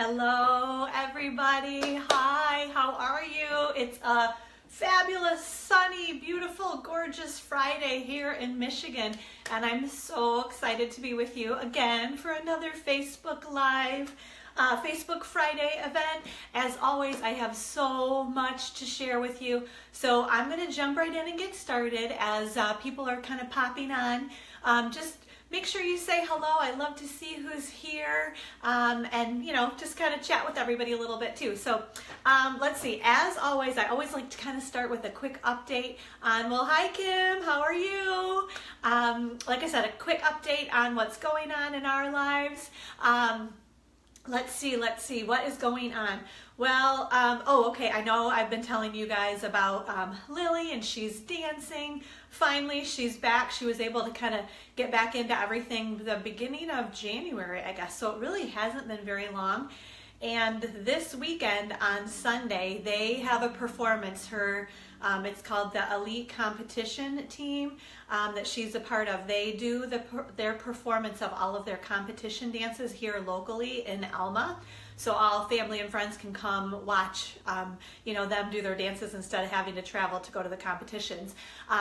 Hello everybody, hi, how are you? It's a fabulous, sunny, beautiful, gorgeous Friday here in Michigan, and I'm so excited to be with you again for another Facebook Live, Facebook Friday event. As always, I have so much to share with you, so I'm going to jump right in and get started as people are kind of popping on. Just make sure you say hello. I love to see who's here, and just kind of chat with everybody a little bit too. So let's see. As always, I always like to kind of start with a quick update on, well, hi Kim, how are you? Like I said, a quick update on what's going on in our lives. Let's see, what is going on? Well, okay, I know I've been telling you guys about Lily, and she's dancing. Finally, she's back. She was able to kind of get back into everything the beginning of January, I guess, so it really hasn't been very long. And this weekend on Sunday, they have a performance. It's called the Elite Competition Team that she's a part of. They do their performance of all of their competition dances here locally in Alma. So all family and friends can come watch, them do their dances instead of having to travel to go to the competitions.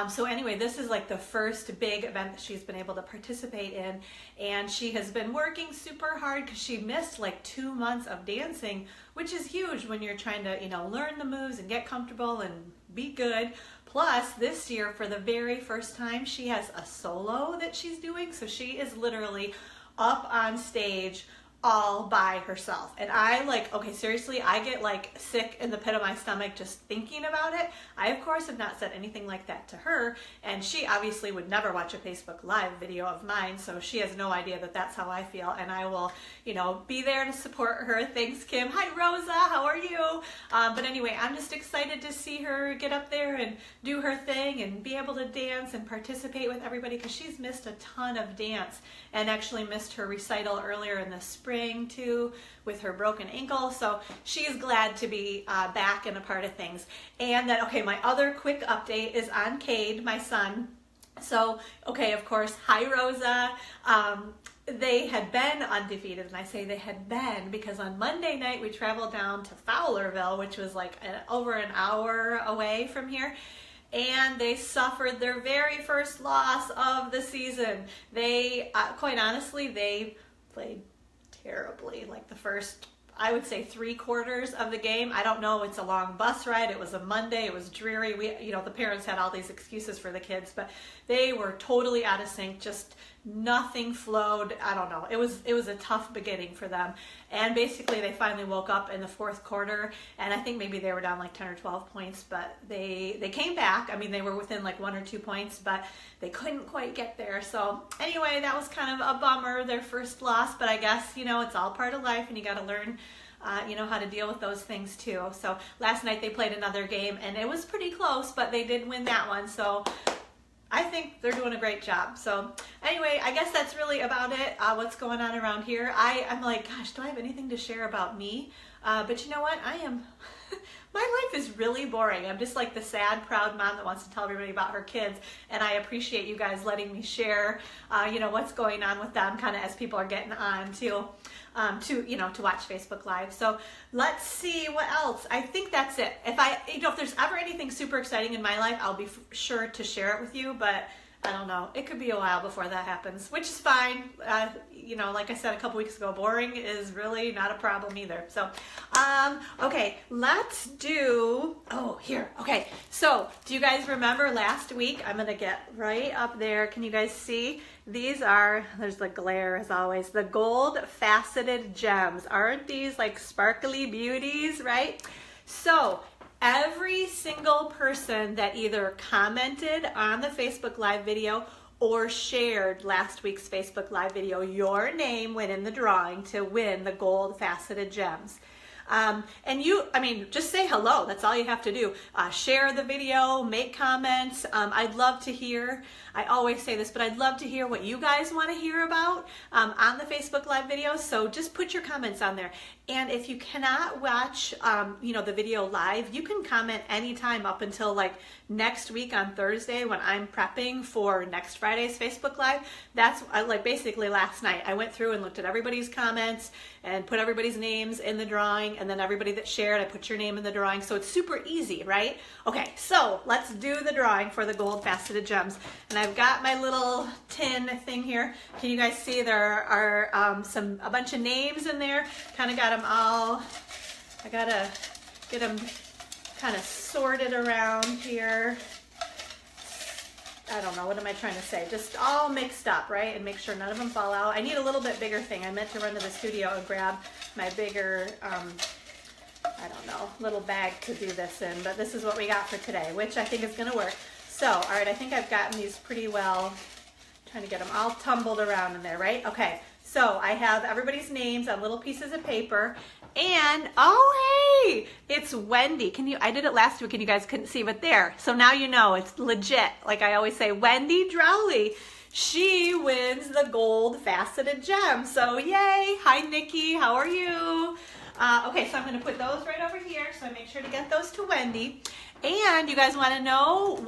So anyway, this is like the first big event that she's been able to participate in, and she has been working super hard because she missed like 2 months of dancing, which is huge when you're trying to, learn the moves and get comfortable and be good. Plus, this year, for the very first time, she has a solo that she's doing, so she is literally up on stage all by herself. And seriously, I get like sick in the pit of my stomach just thinking about it. I, of course, have not said anything like that to her, and she obviously would never watch a Facebook Live video of mine, so she has no idea that that's how I feel, and I will, be there to support her. Thanks, Kim. Hi, Rosa. How are you? But anyway, I'm just excited to see her get up there and do her thing and be able to dance and participate with everybody, because she's missed a ton of dance and actually missed her recital earlier in the spring too with her broken ankle. So she's glad to be back and a part of things. And then, okay, my other quick update is on Cade, my son. So, okay, of course, hi Rosa. They had been undefeated, and I say they had been because on Monday night we traveled down to Fowlerville, which was like over an hour away from here, and they suffered their very first loss of the season. They, quite honestly, they played terribly, like the first, I would say, 3/4 of the game. I don't know, it's a long bus ride, it was a Monday, it was dreary, the parents had all these excuses for the kids, but they were totally out of sync, just nothing flowed. I don't know, it was a tough beginning for them, and basically they finally woke up in the fourth quarter, and I think maybe they were down like 10 or 12 points, but they came back. I mean, they were within like 1 or 2 points, but they couldn't quite get there. So anyway, that was kind of a bummer, their first loss, but I guess, it's all part of life, and you got to learn how to deal with those things too. So last night they played another game, and it was pretty close, but they did win that one. So I think they're doing a great job. So anyway, I guess that's really about it, what's going on around here. I'm like, gosh, do I have anything to share about me? But you know what? My life is really boring. I'm just like the sad, proud mom that wants to tell everybody about her kids, and I appreciate you guys letting me share, what's going on with them, kind of as people are getting on to watch Facebook Live. So let's see what else. I think that's it. If there's ever anything super exciting in my life, I'll be sure to share it with you, but I don't know. It could be a while before that happens, which is fine. Like I said a couple weeks ago, boring is really not a problem either. So, okay, let's do, okay. So, do you guys remember last week? I'm going to get right up there. Can you guys see? These are, there's the glare as always, the gold faceted gems. Aren't these like sparkly beauties, right? So, every single person that either commented on the Facebook Live video or shared last week's Facebook Live video, your name went in the drawing to win the gold faceted gems. And you, I mean, just say hello. That's all you have to do. Share the video, make comments. I'd love to hear, I always say this, but I'd love to hear what you guys want to hear about on the Facebook Live videos. So just put your comments on there. And if you cannot watch, you know, the video live, you can comment anytime up until like next week on Thursday when I'm prepping for next Friday's Facebook Live. That's like basically last night. I went through and looked at everybody's comments and put everybody's names in the drawing, and then everybody that shared, I put your name in the drawing. So it's super easy, right? Okay, so let's do the drawing for the gold faceted gems. And I've got my little tin thing here. Can you guys see there are a bunch of names in there? Kind of got them all. I gotta get them kind of sorted around here. I don't know, what am I trying to say? Just all mixed up, right? And make sure none of them fall out. I need a little bit bigger thing. I meant to run to the studio and grab my bigger, I don't know, little bag to do this in, but this is what we got for today, which I think is gonna work. So, all right, I think I've gotten these pretty well. I'm trying to get them all tumbled around in there, right? Okay, so I have everybody's names on little pieces of paper. And, oh, hey, it's Wendy. I did it last week and you guys couldn't see, but there. So now you know it's legit. Like I always say, Wendy Drowley. She wins the gold faceted gem. So yay. Hi, Nikki. How are you? Okay, so I'm going to put those right over here. So I make sure to get those to Wendy. And you guys want to know,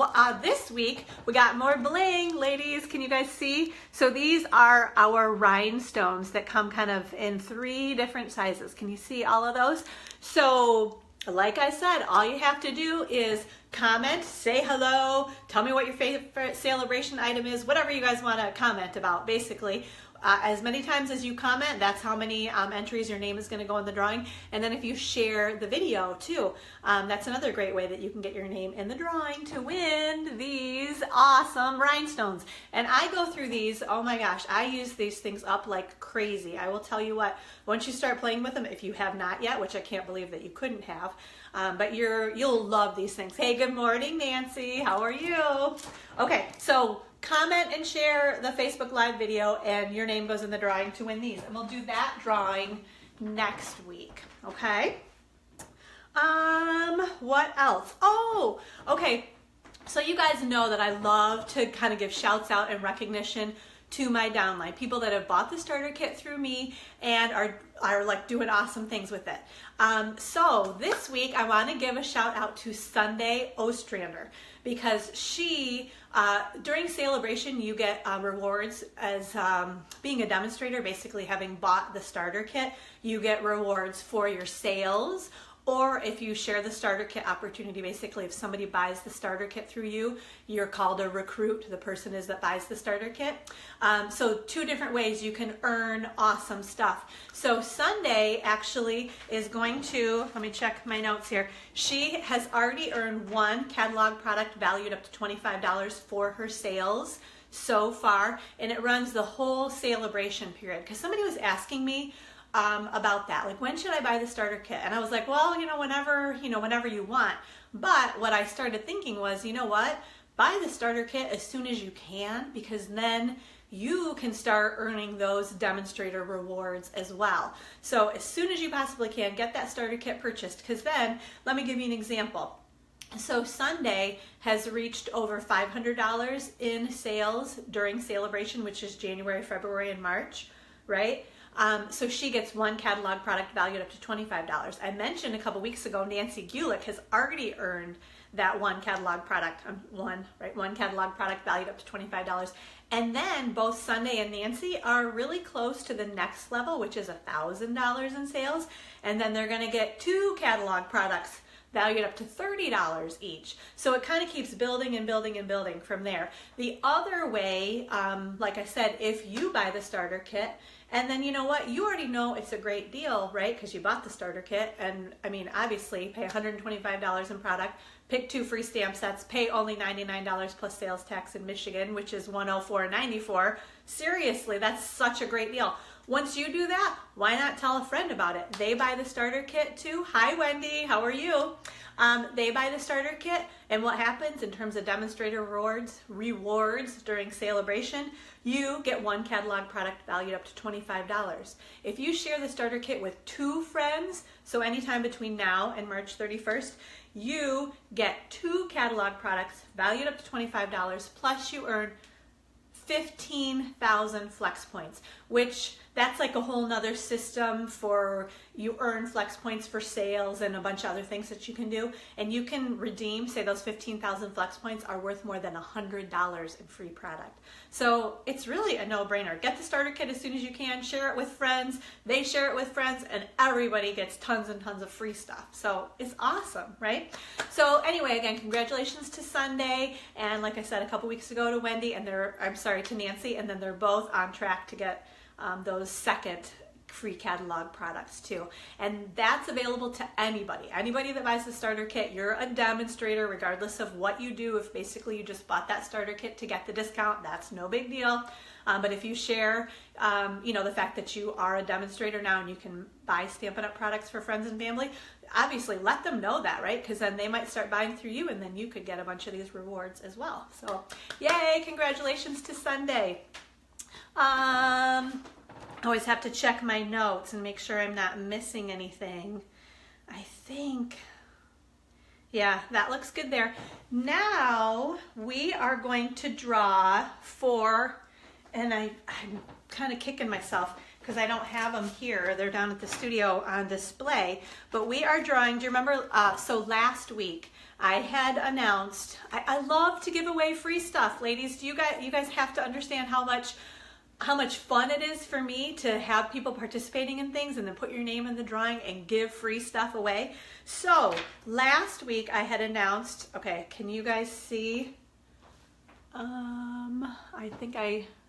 this week we got more bling, ladies. Can you guys see? So these are our rhinestones that come kind of in 3 different sizes. Can you see all of those? So like I said, all you have to do is comment, say hello, tell me what your favorite Sale-a-Bration item is, whatever you guys want to comment about, basically. As many times as you comment, that's how many entries your name is going to go in the drawing. And then if you share the video too, that's another great way that you can get your name in the drawing to win these awesome rhinestones. And I go through these, oh my gosh, I use these things up like crazy. I will tell you what, once you start playing with them, if you have not yet, which I can't believe that you couldn't have, but you'll love these things. Hey, good morning, Nancy. How are you? Okay, so comment and share the Facebook Live video and your name goes in the drawing to win these. And we'll do that drawing next week, okay? What else? Oh, okay. So you guys know that I love to kind of give shouts out and recognition to my downline, people that have bought the starter kit through me and are like doing awesome things with it. So this week I want to give a shout out to Sunday Ostrander, because she, during Sale-a-Bration, you get rewards as being a demonstrator, basically having bought the starter kit. You get rewards for your sales, or if you share the starter kit opportunity. Basically, if somebody buys the starter kit through you, you're called a recruit. The person is that buys the starter kit. So 2 different ways you can earn awesome stuff. So Sunday actually is going to, let me check my notes here. She has already earned 1 catalog product valued up to $25 for her sales so far, and it runs the whole Sale-a-Bration period. Because somebody was asking me about that, like, when should I buy the starter kit? And I was like, well, whenever you want. But what I started thinking was, you know what, buy the starter kit as soon as you can, because then you can start earning those demonstrator rewards as well. So as soon as you possibly can, get that starter kit purchased, because then, let me give you an example. So Sunday has reached over $500 in sales during Sale-a-Bration, which is January, February, and March, right? So she gets 1 catalog product valued up to $25. I mentioned a couple weeks ago, Nancy Gulick has already earned that 1 catalog product, one catalog product valued up to $25. And then both Sunday and Nancy are really close to the next level, which is $1,000 in sales. And then they're going to get 2 catalog products valued up to $30 each. So it kind of keeps building and building and building from there. The other way, like I said, if you buy the starter kit, and then you know what, you already know it's a great deal, right? Because you bought the starter kit, and I mean, obviously, pay $125 in product, pick 2 free stamp sets, pay only $99 plus sales tax in Michigan, which is $104.94. Seriously, that's such a great deal. Once you do that, why not tell a friend about it? They buy the starter kit too. Hi, Wendy. How are you? They buy the starter kit, and what happens in terms of demonstrator rewards during Sale-a-Bration, you get one catalog product valued up to $25. If you share the starter kit with 2 friends, so anytime between now and March 31st, you get 2 catalog products valued up to $25, plus you earn 15,000 flex points, which that's like a whole nother system for you earn flex points for sales and a bunch of other things that you can do. And you can redeem, say those 15,000 flex points are worth more than $100 in free product. So it's really a no-brainer. Get the starter kit as soon as you can, share it with friends, they share it with friends, and everybody gets tons and tons of free stuff. So it's awesome, right? So anyway, again, congratulations to Sunday, and like I said a couple weeks ago to Wendy, and to Nancy, and then they're both on track to get those second free catalog products too. And that's available to anybody. Anybody that buys the starter kit, you're a demonstrator regardless of what you do. If basically you just bought that starter kit to get the discount, that's no big deal. But if you share, the fact that you are a demonstrator now and you can buy Stampin' Up! Products for friends and family, obviously let them know that, right? Because then they might start buying through you, and then you could get a bunch of these rewards as well. So yay, congratulations to Sunday. I always have to check my notes and make sure I'm not missing anything. I think, yeah, that looks good there. Now we are going to draw for, and I'm kind of kicking myself because I don't have them here. They're down at the studio on display, but we are drawing, do you remember, so last week I had announced, I love to give away free stuff. Ladies, you guys have to understand how much fun it is for me to have people participating in things and then put your name in the drawing and give free stuff away. So last week I had announced, okay, can you guys see? I think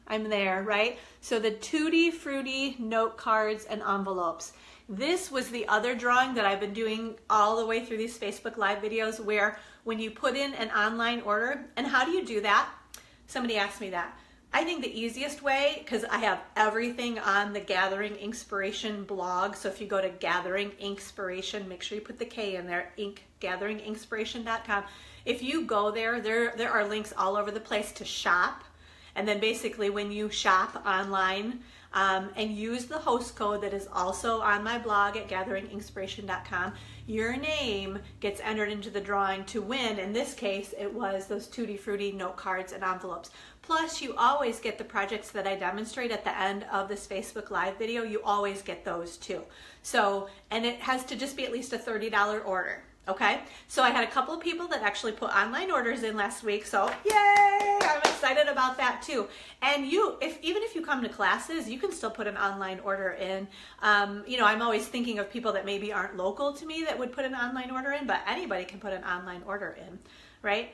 I'm there, right? So the Tutti Frutti Notecards and Envelopes. This was the other drawing that I've been doing all the way through these Facebook Live videos, where when you put in an online order, and how do you do that? Somebody asked me that. I think the easiest way, because I have everything on the Gathering Inkspiration blog, so if you go to Gathering Inkspiration, make sure you put the K in there, gatheringinkspiration.com. If you go there are links all over the place to shop, and then basically when you shop online and use the host code that is also on my blog at gatheringinkspiration.com, your name gets entered into the drawing to win. In this case, it was those Tutti Frutti note cards and envelopes. Plus, you always get the projects that I demonstrate at the end of this Facebook Live video. You always get those too. So, and it has to just be at least a $30 order. Okay, so I had a couple of people that actually put online orders in last week, so yay, I'm excited about that too. And even if you come to classes, you can still put an online order in. I'm always thinking of people that maybe aren't local to me that would put an online order in, but anybody can put an online order in, right?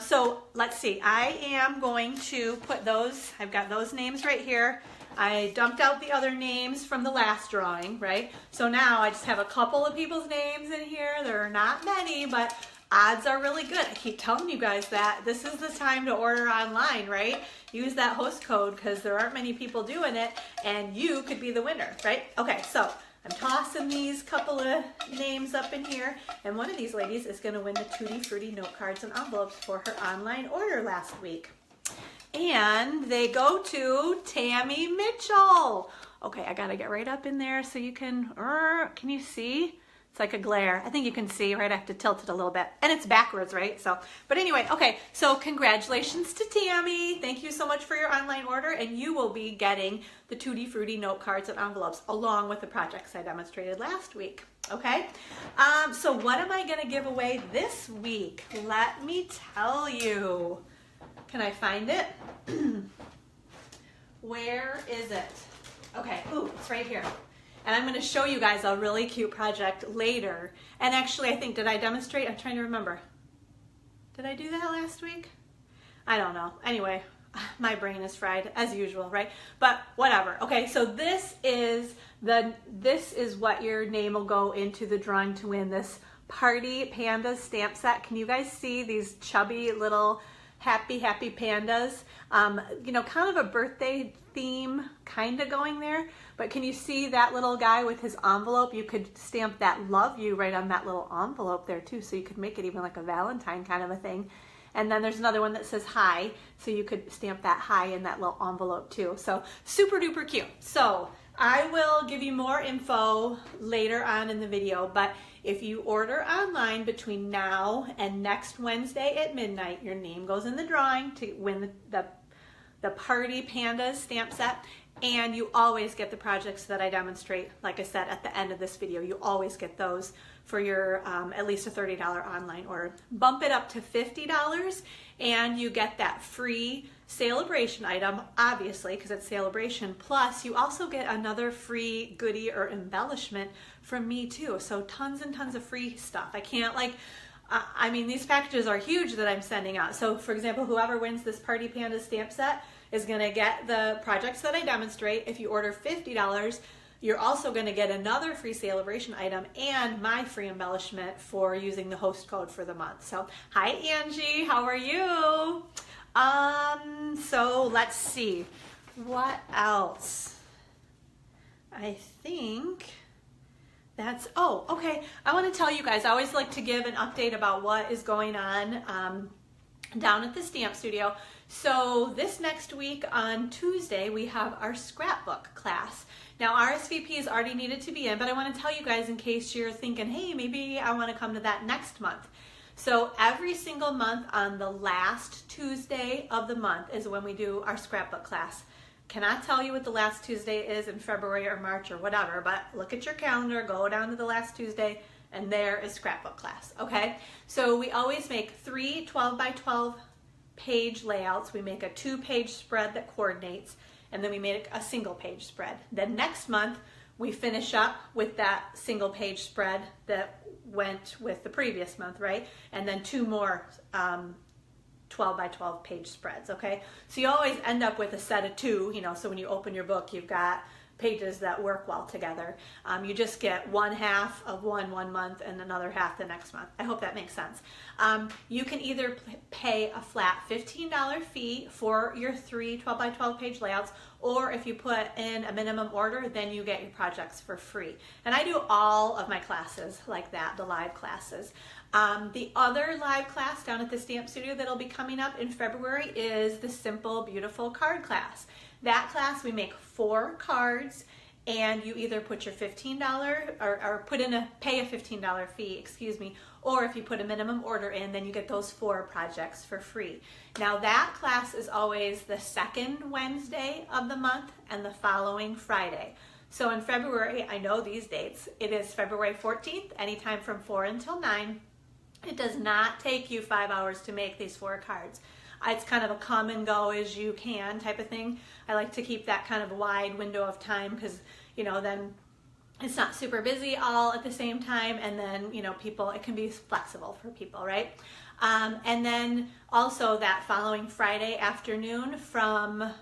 So let's see, I am going to put those, I've got those names right here. I dumped out the other names from the last drawing, right? So now I just have a couple of people's names in here. There are not many, but odds are really good. I keep telling you guys that this is the time to order online, right? Use that host code because there aren't many people doing it, and you could be the winner, right? Okay, so I'm tossing these couple of names up in here, and one of these ladies is going to win the Tutti Frutti note cards and envelopes for her online order last week. And they go to Tammy Mitchell. Okay, I gotta get right up in there so you can you see? It's like a glare. I think you can see, right? I have to tilt it a little bit. And it's backwards, right? So, but anyway, okay, so congratulations to Tammy. Thank you so much for your online order, and you will be getting the Tutti Frutti note cards and envelopes along with the projects I demonstrated last week. Okay, so what am I gonna give away this week? Let me tell you. Can I find it? Where is it? Okay, ooh, it's right here. And I'm going to show you guys a really cute project later. And actually, I think, did I demonstrate? I'm trying to remember. Did I do that last week? I don't know. Anyway, my brain is fried as usual, right? But whatever. Okay, so this is what your name will go into the drawing to win, this Party Pandas Stamp Set. Can you guys see these chubby little Happy Pandas. You know, kind of a birthday theme kind of going there, but can you see that little guy with his envelope? You could stamp that love you right on that little envelope there too, so you could make it even like a Valentine kind of a thing. And then there's another one that says hi, so you could stamp that hi in that little envelope too. So super duper cute. So I will give you more info later on in the video, but if you order online between now and next Wednesday at midnight, your name goes in the drawing to win the Party Pandas Stamp Set, and you always get the projects that I demonstrate, like I said, at the end of this video. You always get those for your at least a $30 online order. Bump it up to $50 and you get that free Sale-a-Bration item, obviously, because it's Sale-a-Bration. Plus, you also get another free goodie or embellishment from me too. So tons and tons of free stuff. I can't I mean, these packages are huge that I'm sending out. So for example, whoever wins this Party Pandas Stamp Set is gonna get the projects that I demonstrate. If you order $50, you're also gonna get another free Sale-a-Bration item and my free embellishment for using the host code for the month. So hi Angie, how are you? So let's see, what else? I think that's, oh, okay. I want to tell you guys, I always like to give an update about what is going on down at the Stamp Studio. So this next week on Tuesday, we have our scrapbook class. Now RSVPs already needed to be in, but I want to tell you guys in case you're thinking, hey, maybe I want to come to that next month. So every single month on the last Tuesday of the month is when we do our scrapbook class. Cannot tell you what the last Tuesday is in February or March or whatever, but look at your calendar, go down to the last Tuesday, and there is scrapbook class, okay? So we always make 3 12 by 12 page layouts. We make a 2-page spread that coordinates, and then we make a single page spread. Then next month, we finish up with that single page spread that went with the previous month, right? And then 2 more 12 by 12 page spreads, okay? So you always end up with a set of 2, you know, so when you open your book, you've got pages that work well together. You just get one half of one month and another half the next month. I hope that makes sense. You can either pay a flat $15 fee for your 3 12 by 12 page layouts, or if you put in a minimum order, then you get your projects for free. And I do all of my classes like that, the live classes. The other live class down at the Stamp Studio that'll be coming up in February is the Simple Beautiful card class. That class, we make 4 cards, and you either put your $15 or pay a $15 fee, excuse me, or if you put a minimum order in, then you get those 4 projects for free. Now that class is always the second Wednesday of the month and the following Friday. So in February, I know these dates, it is February 14th, anytime from 4 until 9. It does not take you 5 hours to make these 4 cards. It's kind of a come and go as you can type of thing. I like to keep that kind of wide window of time because, you know, then it's not super busy all at the same time, and then, you know, people, it can be flexible for people, right? And then also that following Friday afternoon from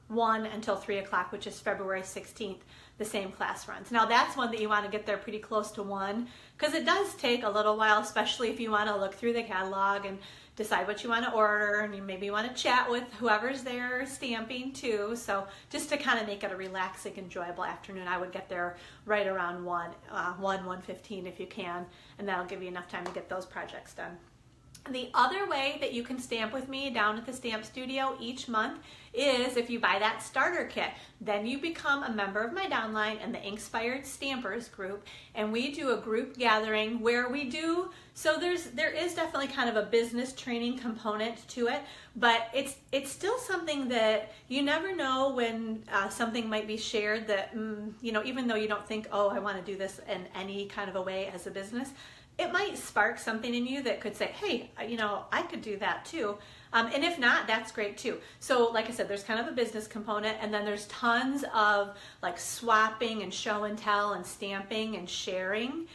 1 until 3 o'clock, which is February 16th, the same class runs. Now that's one that you want to get there pretty close to 1 because it does take a little while, especially if you want to look through the catalog and decide what you want to order, and you maybe want to chat with whoever's there stamping too. So just to kind of make it a relaxing, enjoyable afternoon, I would get there right around 1:15 if you can, and that'll give you enough time to get those projects done. The other way that you can stamp with me down at the Stamp Studio each month is if you buy that starter kit. Then you become a member of my downline and the Inspired Stampers group, and we do a group gathering where we do, so there is definitely kind of a business training component to it, but it's still something that you never know when something might be shared that, you know, even though you don't think, oh, I want to do this in any kind of a way as a business, it might spark something in you that could say, hey, you know, I could do that too. And if not, that's great too. So like I said, there's kind of a business component, and then there's tons of like swapping and show and tell and stamping and sharing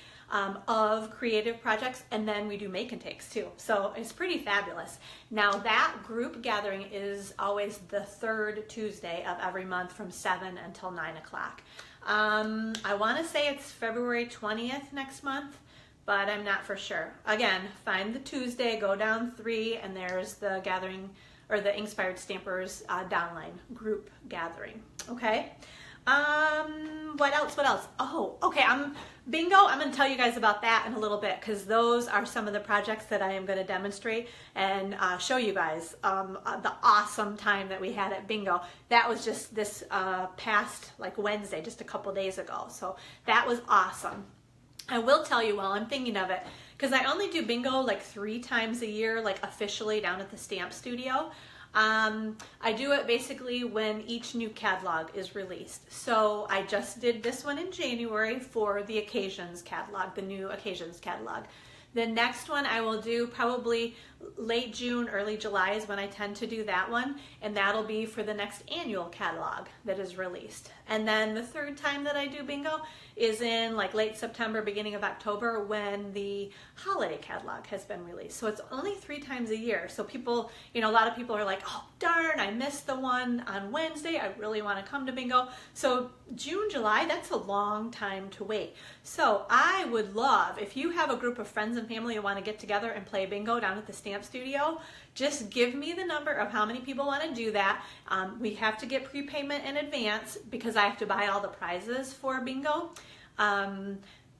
of creative projects, and then we do make and takes too. So it's pretty fabulous. Now that group gathering is always the 3rd Tuesday of every month from 7 until 9 o'clock. I want to say it's February 20th next month, but I'm not for sure. Again, find the Tuesday, go down 3, and there's the gathering, or the Inspired Stampers downline group gathering. Okay. What else? Oh, okay. Bingo. I'm going to tell you guys about that in a little bit, because those are some of the projects that I am going to demonstrate and show you guys the awesome time that we had at bingo. That was just this past like Wednesday, just a couple days ago. So that was awesome. I will tell you while I'm thinking of it, because I only do bingo like 3 times a year, like officially down at the stamp studio. I do it basically when each new catalog is released. So I just did this one in January for the occasions catalog, the new occasions catalog. The next one I will do probably late June, early July is when I tend to do that one, and that'll be for the next annual catalog that is released. And then the third time that I do bingo is in like late September, beginning of October, when the holiday catalog has been released. So it's only 3 times a year. So people, you know, a lot of people are like, oh darn, I missed the one on Wednesday. I really want to come to bingo. So June, July, that's a long time to wait. So I would love, if you have a group of friends and family who want to get together and play bingo down at the stamp studio, just give me the number of how many people want to do that. We have to get prepayment in advance because I have to buy all the prizes for bingo.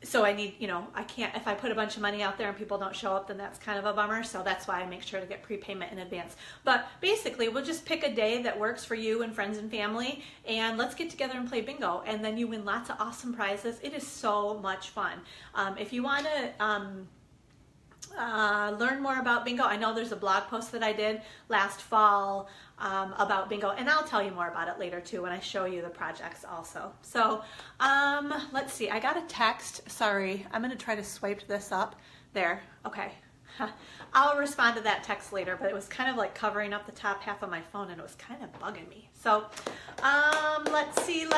So I need, you know, I can't, if I put a bunch of money out there and people don't show up, then that's kind of a bummer. So that's why I make sure to get prepayment in advance. But basically, we'll just pick a day that works for you and friends and family, and let's get together and play bingo. And then you win lots of awesome prizes. It is so much fun. If you want to learn more about bingo, I know there's a blog post that I did last fall about bingo, and I'll tell you more about it later too when I show you the projects also. So let's see, I got a text. Sorry, I'm going to try to swipe this up. There, okay. I'll respond to that text later, but it was kind of like covering up the top half of my phone and it was kind of bugging me. So let's see.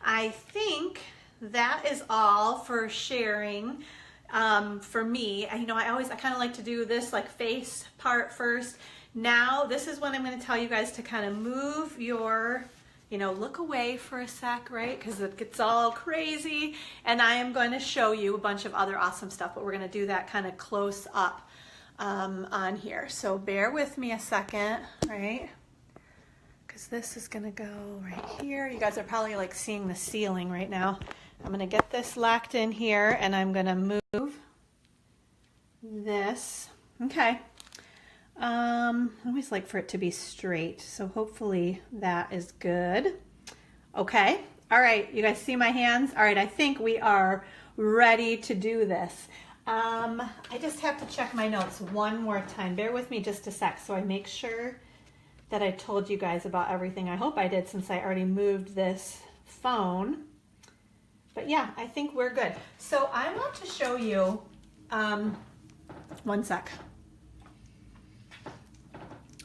I think that is all for sharing. For me, you know, I kind of like to do this like face part first. Now, this is when I'm going to tell you guys to kind of move your, you know, look away for a sec, right? Because it gets all crazy. And I am going to show you a bunch of other awesome stuff, but we're going to do that kind of close up on here. So bear with me a second, right? Because this is going to go right here. You guys are probably like seeing the ceiling right now. I'm going to get this locked in here, and I'm going to move this. Okay. I always like for it to be straight, so hopefully that is good. Okay. All right. You guys see my hands? All right. I think we are ready to do this. I just have to check my notes one more time. Bear with me just a sec so I make sure that I told you guys about everything. I hope I did, since I already moved this phone. But yeah, I think we're good. So I want to show you, one sec.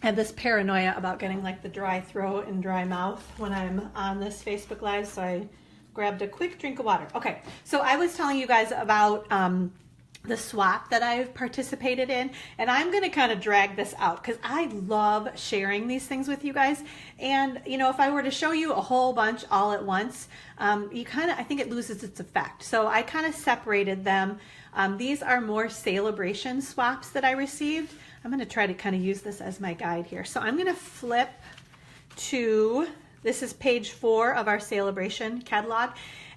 I have this paranoia about getting like the dry throat and dry mouth when I'm on this Facebook Live, so I grabbed a quick drink of water. Okay, so I was telling you guys about the swap that I've participated in, and I'm going to kind of drag this out because I love sharing these things with you guys. And you know, if I were to show you a whole bunch all at once, I think it loses its effect. So I kind of separated them. These are more Sale-a-Bration swaps that I received. I'm going to try to kind of use this as my guide here. So I'm going to flip to, this is page 4 of our Sale-a-Bration catalog.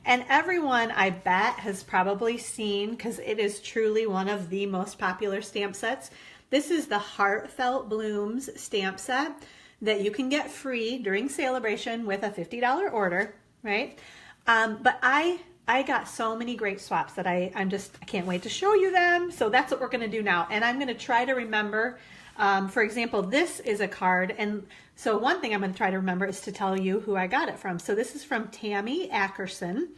And everyone, I bet, has probably seen, because it is truly one of the most popular stamp sets. This is the Heartfelt Blooms stamp set that you can get free during Sale-a-Bration with a $50 order, right? But I got so many great swaps that I can't wait to show you them. So that's what we're going to do now. And I'm going to try to remember, for example, this is a card. And so one thing I'm going to try to remember is to tell you who I got it from. So this is from Tammy Ackerson.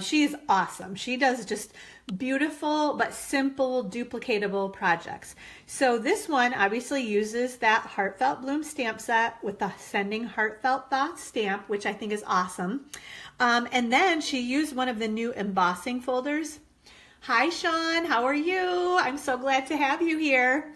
She's awesome. She does just beautiful but simple duplicatable projects. So this one obviously uses that Heartfelt Bloom stamp set with the Sending Heartfelt Thoughts stamp, which I think is awesome. And then she used one of the new embossing folders. Hi, Sean. How are you? I'm so glad to have you here.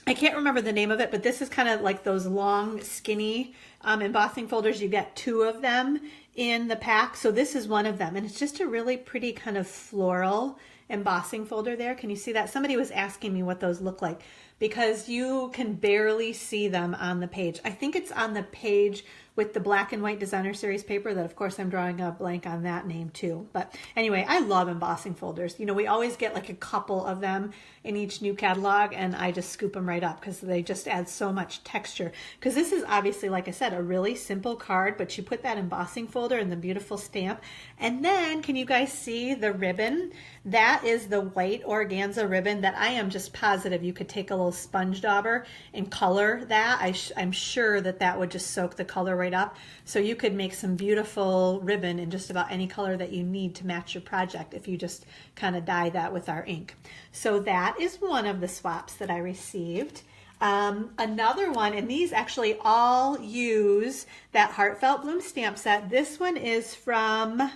I can't remember the name of it, but this is kind of like those long, skinny embossing folders. You get 2 of them in the pack. So this is one of them, and it's just a really pretty kind of floral embossing folder there. Can you see that? Somebody was asking me what those look like because you can barely see them on the page. I think it's on the page with the black and white designer series paper that, of course, I'm drawing a blank on that name too. But anyway, I love embossing folders. You know, we always get like a couple of them in each new catalog, and I just scoop them right up because they just add so much texture. Because this is obviously, like I said, a really simple card, but you put that embossing folder and the beautiful stamp. And then, can you guys see the ribbon? That is the white organza ribbon that I am just positive you could take a little sponge dauber and color that. I'm sure that that would just soak the color right up. So you could make some beautiful ribbon in just about any color that you need to match your project if you just kind of dye that with our ink. So that is one of the swaps that I received. Another one, and these actually all use that Heartfelt Bloom stamp set. This one is from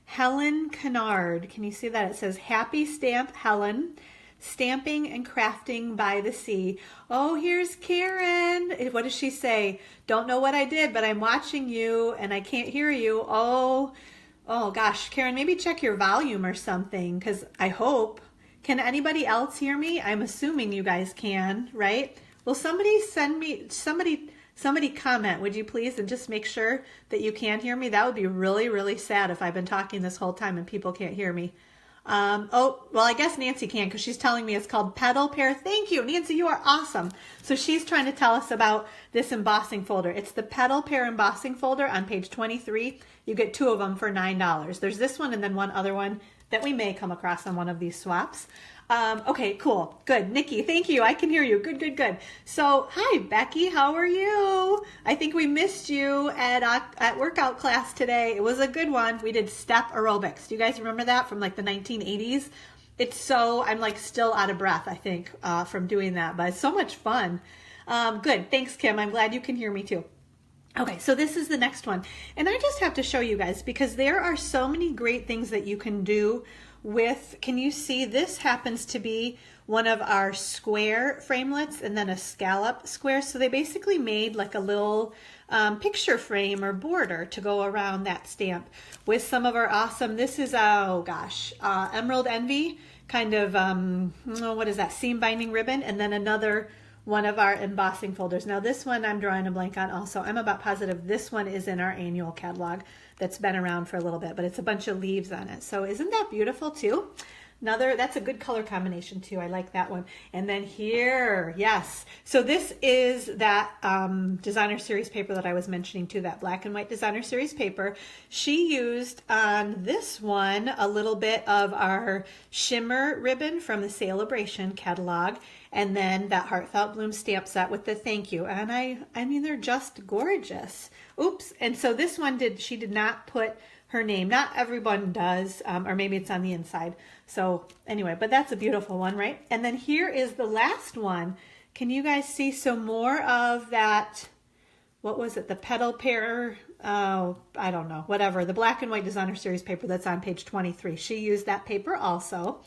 Helen Kennard. Can you see that? It says Happy Stamp Helen, Stamping and Crafting by the Sea. Oh, here's Karen. What does she say? Don't know what I did, but I'm watching you and I can't hear you. Oh gosh, Karen, maybe check your volume or something, because I hope. Can anybody else hear me? I'm assuming you guys can, right? Will somebody send me, somebody comment, would you please, and just make sure that you can hear me? That would be really, really sad if I've been talking this whole time and people can't hear me. Oh, well, I guess Nancy can, because she's telling me it's called Petal Pair. Thank you, Nancy, you are awesome. So she's trying to tell us about this embossing folder. It's the Petal Pair embossing folder on page 23. You get 2 of them for $9. There's this one and then one other one that we may come across on one of these swaps. Okay, cool. Good. Nikki, thank you. I can hear you. Good, good, good. So, hi, Becky. How are you? I think we missed you at workout class today. It was a good one. We did step aerobics. Do you guys remember that from like the 1980s? I'm like still out of breath, I think, from doing that, but it's so much fun. Good. Thanks, Kim. I'm glad you can hear me too. Okay, so this is the next one. And I just have to show you guys because there are so many great things that you can do with, can you see, this happens to be one of our square framelits and then a scallop square. So they basically made like a little picture frame or border to go around that stamp with some of our awesome, this is, oh gosh, Emerald Envy, kind of, what is that, seam binding ribbon, and then another one of our embossing folders. Now this one I'm drawing a blank on also. I'm about positive this one is in our annual catalog that's been around for a little bit, but it's a bunch of leaves on it. So isn't that beautiful too? That's a good color combination too. I like that one. And then here, yes. So this is that designer series paper that I was mentioning too, that black and white designer series paper. She used on this one a little bit of our shimmer ribbon from the Sale-a-Bration catalog, and then that Heartfelt Bloom stamp set with the thank you. And I mean, they're just gorgeous. Oops. And so this one she did not put her name. Not everyone does, or maybe it's on the inside. So anyway, but that's a beautiful one, right? And then here is the last one. Can you guys see? So more of that, what was it? The Petal Pair, oh, I don't know, whatever. The black and white designer series paper that's on page 23. She used that paper also.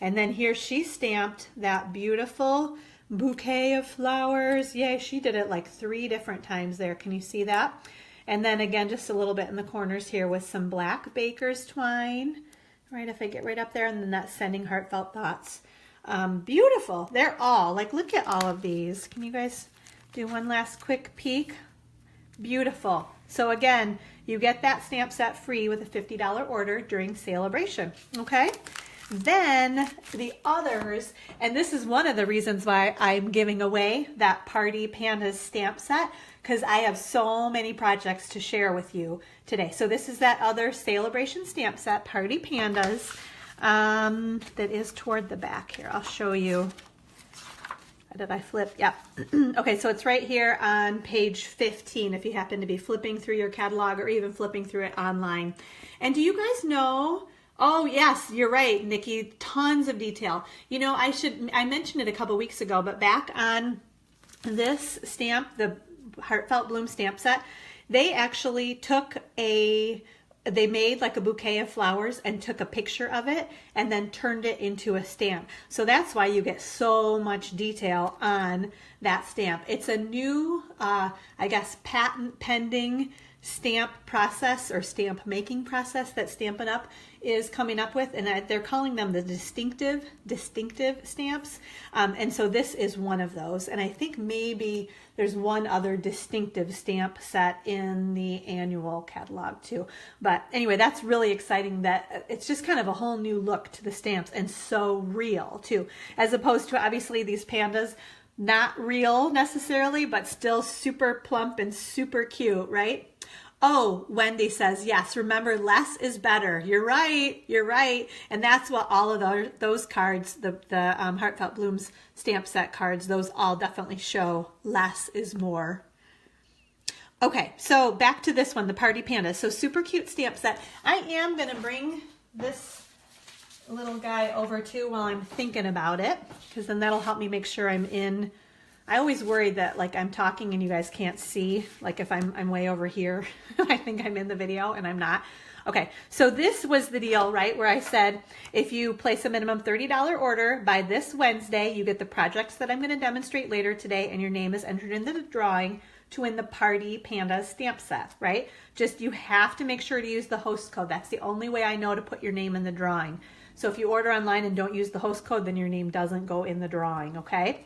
And then here she stamped that beautiful bouquet of flowers. Yay, she did it like 3 different times there. Can you see that? And then again, just a little bit in the corners here with some black baker's twine, right? If I get right up there, and then that Sending Heartfelt Thoughts. Beautiful. They're all, like, look at all of these. Can you guys do one last quick peek? Beautiful. So again, you get that stamp set free with a $50 order during Sale-a-Bration, okay? Then the others, and this is one of the reasons why I'm giving away that Party Pandas stamp set, because I have so many projects to share with you today. So this is that other Sale-a-Bration stamp set, Party Pandas, that is toward the back here. I'll show you. Did I flip? Yeah. Okay, so it's right here on page 15 if you happen to be flipping through your catalog or even flipping through it online. And do you guys know, oh yes, you're right, Nikki, tons of detail. You know, I mentioned it a couple weeks ago, but back on this stamp, the Heartfelt Bloom stamp set, they actually they made like a bouquet of flowers and took a picture of it and then turned it into a stamp. So that's why you get so much detail on that stamp. It's a new, I guess, patent pending stamp process or stamp making process that Stampin' Up! Is coming up with, and they're calling them the distinctive stamps. And so this is one of those. And I think maybe there's one other distinctive stamp set in the annual catalog too. But anyway, that's really exciting that it's just kind of a whole new look to the stamps and so real too, as opposed to obviously these pandas, not real necessarily, but still super plump and super cute, right? Oh, Wendy says, yes, remember less is better. You're right. You're right. And that's what all of those cards, the Heartfelt Blooms stamp set cards, those all definitely show less is more. Okay, so back to this one, the Party Panda. So super cute stamp set. I am going to bring this little guy over too while I'm thinking about it, because then that'll help me make sure I'm in. I always worry that like I'm talking and you guys can't see, like if I'm way over here, I think I'm in the video and I'm not. Okay, so this was the deal, right, where I said if you place a minimum $30 order by this Wednesday, you get the projects that I'm going to demonstrate later today, and your name is entered into the drawing to win the Party Pandas stamp set, right? Just you have to make sure to use the host code. That's the only way I know to put your name in the drawing. So if you order online and don't use the host code, then your name doesn't go in the drawing, okay?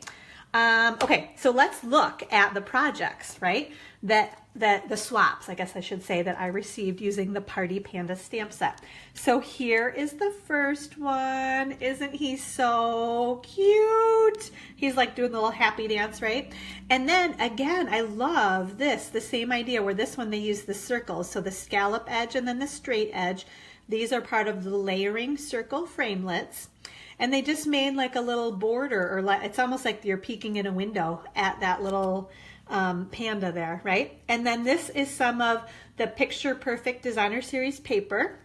Okay, so let's look at the projects, right? The swaps, I guess I should say, that I received using the Party Panda stamp set. So here is the first one. Isn't he so cute? He's like doing the little happy dance, right? And then again, I love this, the same idea where this one they use the circles. So the scallop edge and then the straight edge. These are part of the layering circle framelits. And they just made like a little border, or it's almost like you're peeking in a window at that little panda there, right? And then this is some of the Picture Perfect Designer Series paper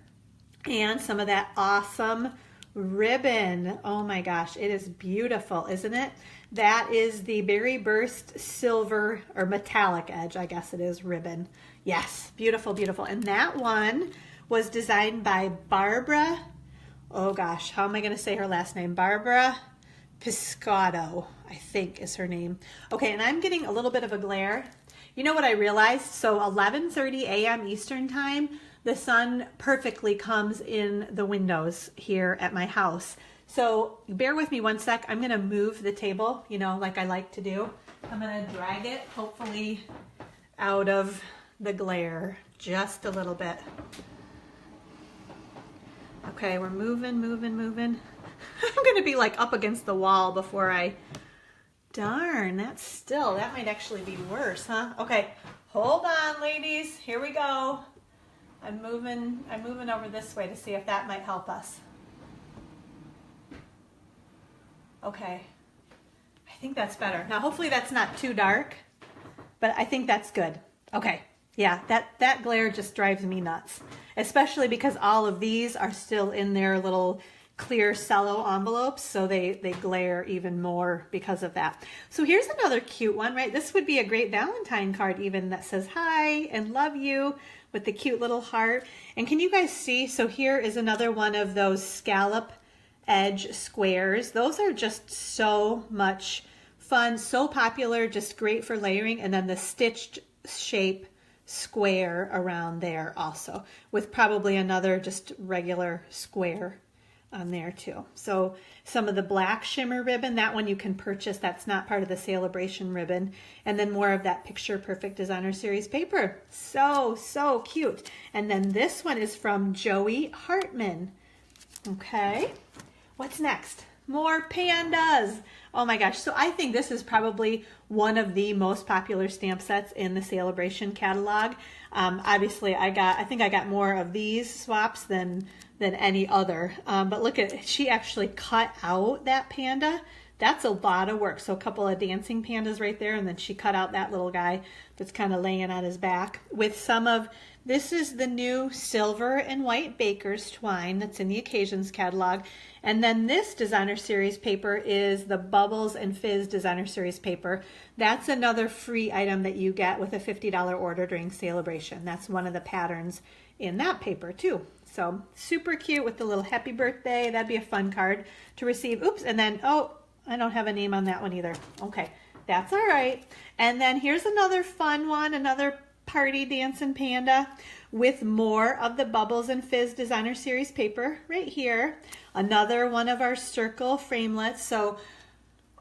and some of that awesome ribbon. Oh my gosh, it is beautiful, isn't it? That is the Berry Burst Silver or Metallic Edge, I guess it is, ribbon. Yes, beautiful, beautiful. And that one was designed by Barbara. Oh gosh, how am I going to say her last name? Barbara Piscato, I think is her name. Okay, and I'm getting a little bit of a glare. You know what I realized? So 11:30 a.m. Eastern time, the sun perfectly comes in the windows here at my house. So bear with me one sec. I'm going to move the table, you know, like I like to do. I'm going to drag it, hopefully out of the glare just a little bit. Okay, we're moving. I'm gonna be like up against the wall before darn, that might actually be worse, huh? Okay, hold on, ladies, here we go. I'm moving over this way to see if that might help us. Okay, I think that's better. Now, hopefully that's not too dark, but I think that's good. Okay. Yeah, that glare just drives me nuts, especially because all of these are still in their little clear cello envelopes, so they glare even more because of that. So here's another cute one, right? This would be a great Valentine card even that says hi and love you with the cute little heart. And can you guys see? So here is another one of those scallop edge squares. Those are just so much fun, so popular, just great for layering. And then the stitched shape square around there also, with probably another just regular square on there too. So some of the black shimmer ribbon, that one you can purchase, that's not part of the Sale-a-Bration ribbon, and then more of that Picture Perfect Designer Series paper. So cute. And then this one is from Joey Hartman. Okay, what's next? More pandas. Oh my gosh, so I think this is probably one of the most popular stamp sets in the Sale-a-Bration catalog. Obviously, I think I got more of these swaps than any other. But look at, she actually cut out that panda. That's a lot of work. So a couple of dancing pandas right there, and then she cut out that little guy that's kind of laying on his back with some of, this is the new silver and white baker's twine that's in the Occasions catalog. And then this designer series paper is the Bubbles and Fizz designer series paper. That's another free item that you get with a $50 order during Sale-a-Bration. That's one of the patterns in that paper too. So super cute with the little happy birthday. That'd be a fun card to receive. Oops, and then, oh, I don't have a name on that one either. Okay, that's all right. And then here's another fun one, another Party Dancing Panda with more of the Bubbles and Fizz Designer Series paper right here. Another one of our circle framelits. So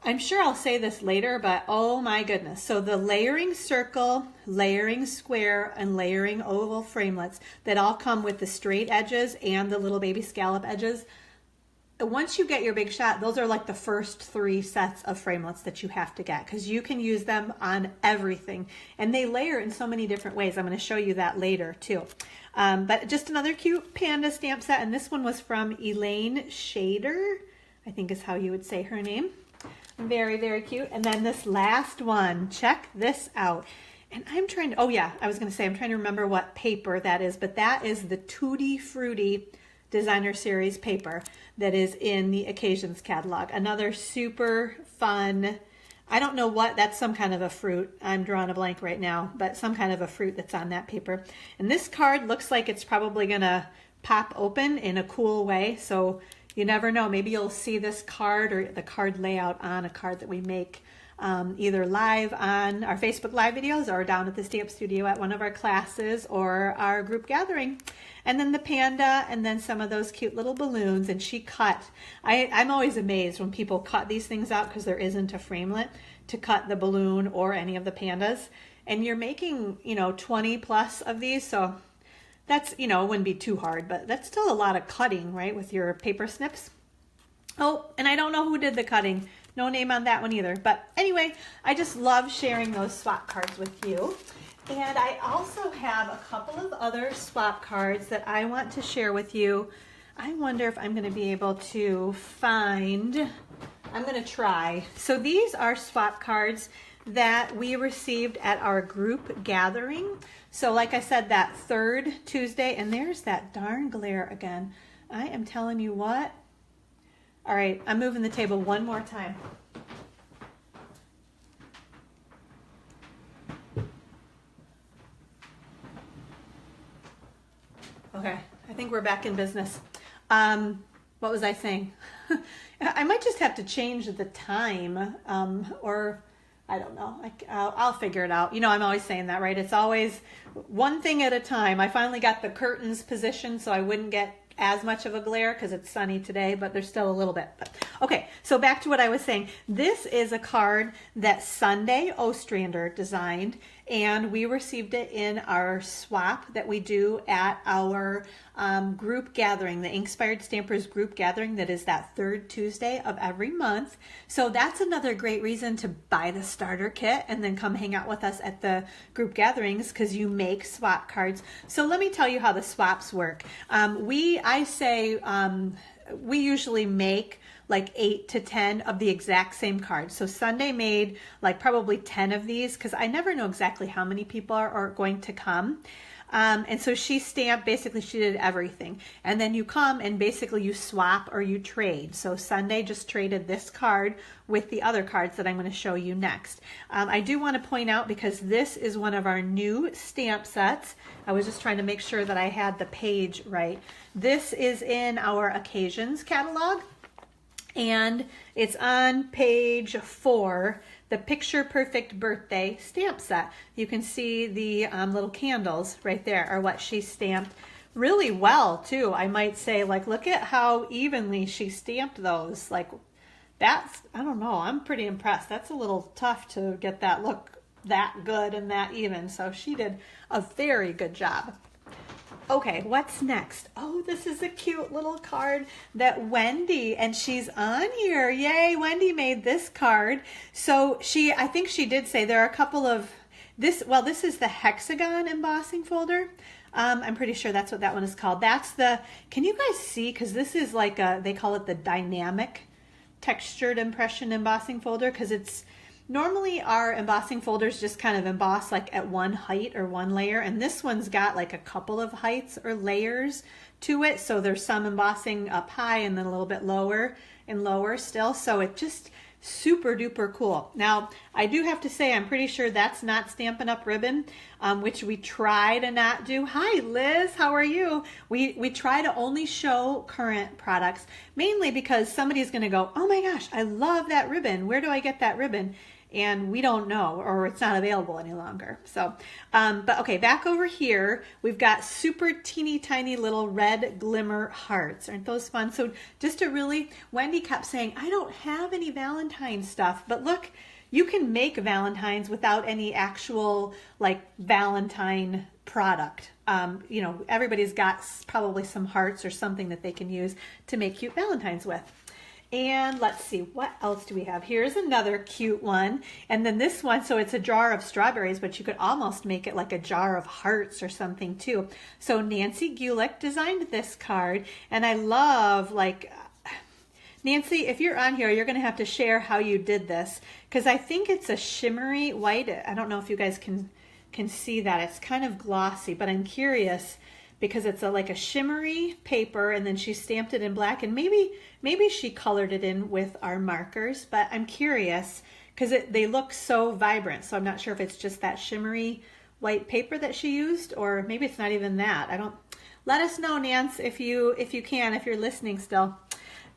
I'm sure I'll say this later, but oh my goodness. So the layering circle, layering square, and layering oval framelits that all come with the straight edges and the little baby scallop edges. Once you get your big shot, those are like the first 3 sets of framelits that you have to get, because you can use them on everything. And they layer in so many different ways. I'm going to show you that later too. But just another cute panda stamp set. And this one was from Elaine Shader, I think is how you would say her name. Very, very cute. And then this last one, check this out. And I'm trying to, oh yeah, I was going to say, I'm trying to remember what paper that is, but that is the Tutti Frutti Designer Series paper that is in the Occasions catalog. Another super fun, I don't know what, that's some kind of a fruit. I'm drawing a blank right now, but some kind of a fruit that's on that paper. And this card looks like it's probably gonna pop open in a cool way. So you never know, maybe you'll see this card or the card layout on a card that we make either live on our Facebook Live videos or down at the Stamp Studio at one of our classes or our group gathering. And then the panda, and then some of those cute little balloons. And she cut, I'm always amazed when people cut these things out, because there isn't a framelit to cut the balloon or any of the pandas. And you're making, 20 plus of these. So that's, it wouldn't be too hard, but that's still a lot of cutting, right, with your paper snips. Oh, and I don't know who did the cutting. No name on that one either. But anyway, I just love sharing those swap cards with you. And I also have a couple of other swap cards that I want to share with you. I wonder if I'm going to be able to find, I'm going to try. So these are swap cards that we received at our group gathering. So like I said, that 3rd Tuesday, and there's that darn glare again. I am telling you what. All right, I'm moving the table one more time. Okay, I think we're back in business. What was I saying? I might just have to change the time, or I don't know. I'll figure it out. I'm always saying that, right? It's always one thing at a time. I finally got the curtains positioned so I wouldn't get as much of a glare because it's sunny today, but there's still a little bit. But okay, so back to what I was saying. This is a card that Sunday Ostrander designed, and we received it in our swap that we do at our group gathering, the Inspired Stampers group gathering that is that 3rd Tuesday of every month. So that's another great reason to buy the starter kit and then come hang out with us at the group gatherings, because you make swap cards. So let me tell you how the swaps work. We usually make like 8 to 10 of the exact same cards. So Sunday made like probably 10 of these, because I never know exactly how many people are going to come. And so she stamped, basically she did everything. And then you come and basically you swap or you trade. So Sunday just traded this card with the other cards that I'm going to show you next. I do want to point out, because this is one of our new stamp sets. I was just trying to make sure that I had the page right. This is in our Occasions catalog, and it's on page 4, the Picture Perfect Birthday stamp set. You can see the little candles right there are what she stamped really well too. I might say, like, look at how evenly she stamped those. Like, that's, I don't know, I'm pretty impressed. That's a little tough to get that look that good and that even. So she did a very good job. Okay, what's next? Oh, this is a cute little card that Wendy, and she's on here. Yay, Wendy made this card. So I think she did say there are a couple of, this is the hexagon embossing folder. I'm pretty sure that's what that one is called. That's the, can you guys see? Because this is like they call it the dynamic textured impression embossing folder, because it's, normally our embossing folders just kind of emboss like at one height or one layer, and this one's got like a couple of heights or layers to it. So there's some embossing up high and then a little bit lower and lower still. So it just super duper cool. Now I do have to say, I'm pretty sure that's not Stampin' Up! Ribbon, which we try to not do. Hi Liz, how are you? We try to only show current products, mainly because somebody's going to go, oh my gosh, I love that ribbon. Where do I get that ribbon? and we don't know, or it's not available any longer. So, but okay, back over here, we've got super teeny tiny little red glimmer hearts. Aren't those fun? So just to really, Wendy kept saying, I don't have any Valentine's stuff, but look, you can make Valentine's without any actual like Valentine product. You know, everybody's got probably some hearts or something that they can use to make cute Valentines with. And let's see, what else do we have? Here's another cute one. And then this one, so it's a jar of strawberries, but you could almost make it like a jar of hearts or something too. So Nancy Gulick designed this card, and I love, like, Nancy, if you're on here, you're going to have to share how you did this, because I think it's a shimmery white. I don't know if you guys can see that. It's kind of glossy, but I'm curious because it's like a shimmery paper, and then she stamped it in black, and maybe she colored it in with our markers, but I'm curious because they look so vibrant, so I'm not sure if it's just that shimmery white paper that she used, or maybe it's not even that. Let us know, Nance, if you can, if you're listening still.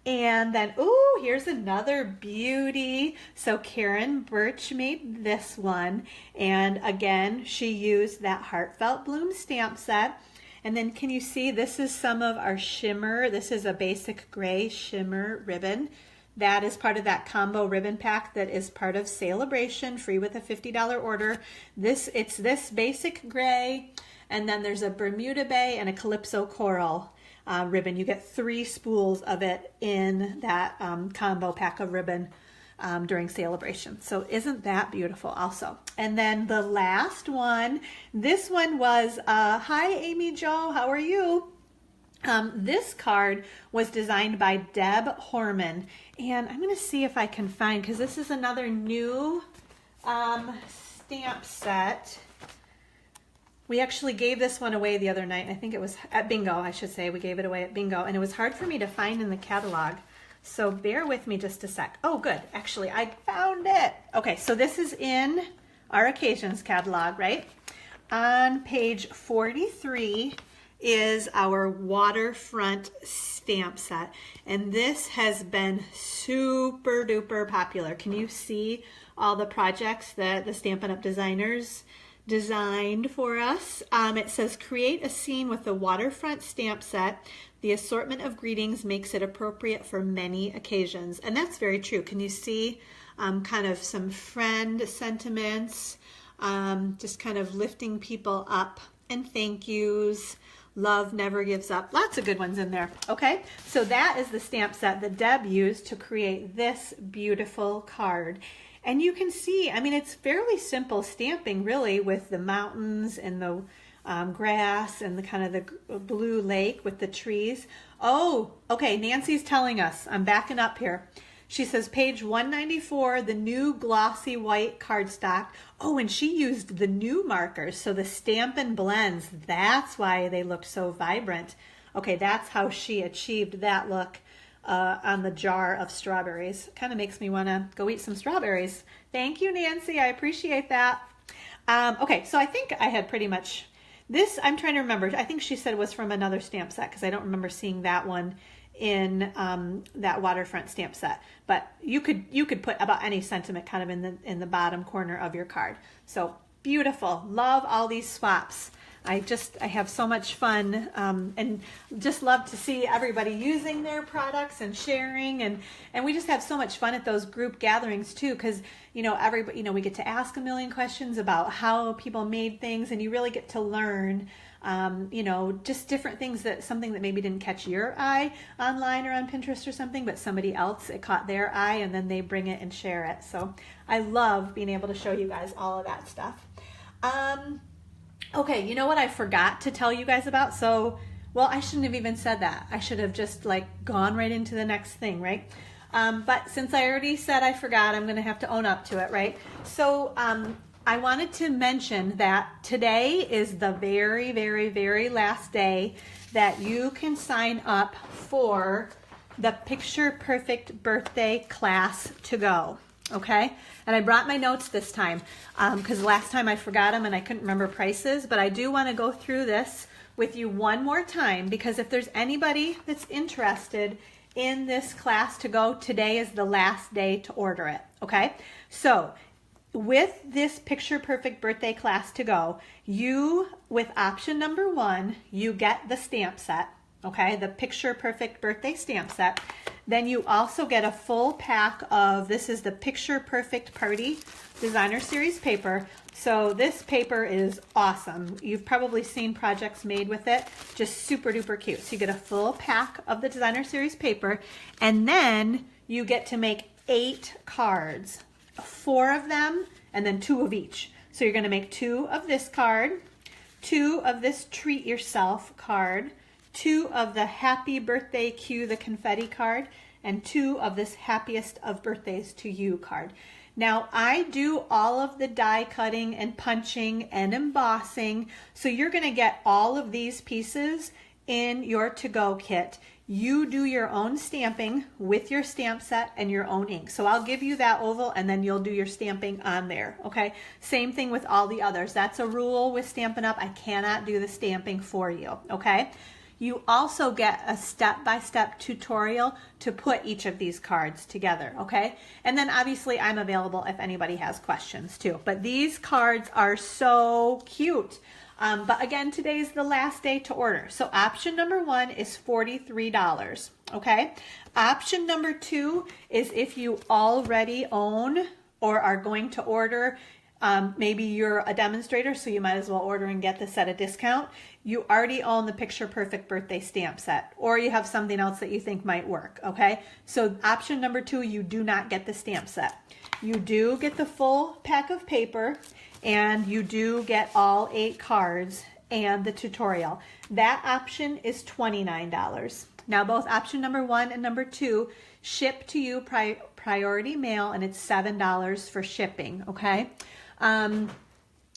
And then, ooh, here's another beauty. So Karen Birch made this one, and again, she used that Heartfelt Bloom stamp set. And then can you see, this is some of our shimmer. This is a basic gray shimmer ribbon. That is part of that combo ribbon pack that is part of Sale-a-Bration, free with a $50 order. It's this basic gray, and then there's a Bermuda Bay and a Calypso Coral ribbon. You get 3 spools of it in that combo pack of ribbon during Sale-a-Bration. So isn't that beautiful also? And then the last one, this one was, hi Amy Jo, how are you? This card was designed by Deb Horman, and I'm going to see if I can find, because this is another new stamp set. We actually gave this one away the other night. I think it was at bingo, I should say. We gave it away at bingo, and it was hard for me to find in the catalog. So bear with me just a sec. Oh, good. Actually, I found it. Okay, so this is in our occasions catalog, right? On page 43 is our waterfront stamp set. And this has been super duper popular. Can you see all the projects that the Stampin' Up! Designers designed for us? It says, create a scene with the waterfront stamp set. The assortment of greetings makes it appropriate for many occasions. And that's very true. Can you see kind of some friend sentiments, just kind of lifting people up, and thank yous. Love never gives up. Lots of good ones in there. Okay, so that is the stamp set that Deb used to create this beautiful card. And you can see, I mean, it's fairly simple stamping really, with the mountains and the grass and the kind of the blue lake with the trees. Oh, okay, Nancy's telling us. I'm backing up here. She says page 194, the new glossy white cardstock. Oh, and she used the new markers, so the Stampin' Blends. That's why they looked so vibrant. Okay, that's how she achieved that look on the jar of strawberries. Kind of makes me want to go eat some strawberries. Thank you, Nancy. I appreciate that. Okay, so I think I had pretty much this. I'm trying to remember. I think she said it was from another stamp set, because I don't remember seeing that one in that waterfront stamp set. But you could put about any sentiment kind of in the bottom corner of your card. So beautiful. Love all these swaps. I have so much fun, and just love to see everybody using their products and sharing, and we just have so much fun at those group gatherings too, because everybody, we get to ask a million questions about how people made things, and you really get to learn just different things, something that maybe didn't catch your eye online or on Pinterest or something, but somebody else, it caught their eye, and then they bring it and share it. So I love being able to show you guys all of that stuff. Okay, you know what I forgot to tell you guys about? I shouldn't have even said that. I should have just gone right into the next thing, right? But since I already said I forgot, I'm going to have to own up to it, right? So I wanted to mention that today is the very, very, very last day that you can sign up for the Picture Perfect Birthday class to go. Okay, and I brought my notes this time because last time I forgot them and I couldn't remember prices, but I do want to go through this with you one more time, because if there's anybody that's interested in this class to go, today is the last day to order it. Okay, so with this Picture Perfect Birthday Class to Go, you, with option number 1, you get the stamp set, okay, the Picture Perfect Birthday Stamp Set. Then you also get a full pack of, this is the Picture Perfect Party Designer Series paper. So this paper is awesome. You've probably seen projects made with it, just super duper cute. So you get a full pack of the Designer Series paper, and then you get to make 8 cards, 4 of them, and then 2 of each. So you're gonna make 2 of this card, 2 of this Treat Yourself card, 2 of the Happy Birthday Cue the Confetti card, and 2 of this Happiest of Birthdays to You card. Now, I do all of the die cutting and punching and embossing, so you're going to get all of these pieces in your to-go kit. You do your own stamping with your stamp set and your own ink. So I'll give you that oval and then you'll do your stamping on there, okay? Same thing with all the others. That's a rule with Stampin' Up! I cannot do the stamping for you, okay? You also get a step-by-step tutorial to put each of these cards together, okay? And then obviously I'm available if anybody has questions too. But these cards are so cute. But again, today's the last day to order. So option number 1 is $43, okay? Option number 2 is if you already own or are going to order, maybe you're a demonstrator, so you might as well order and get this at a discount. You already own the Picture Perfect Birthday Stamp Set, or you have something else that you think might work, okay? So option number 2, you do not get the stamp set. You do get the full pack of paper, and you do get all 8 cards and the tutorial. That option is $29. Now both option number 1 and number 2 ship to you priority mail, and it's $7 for shipping, okay?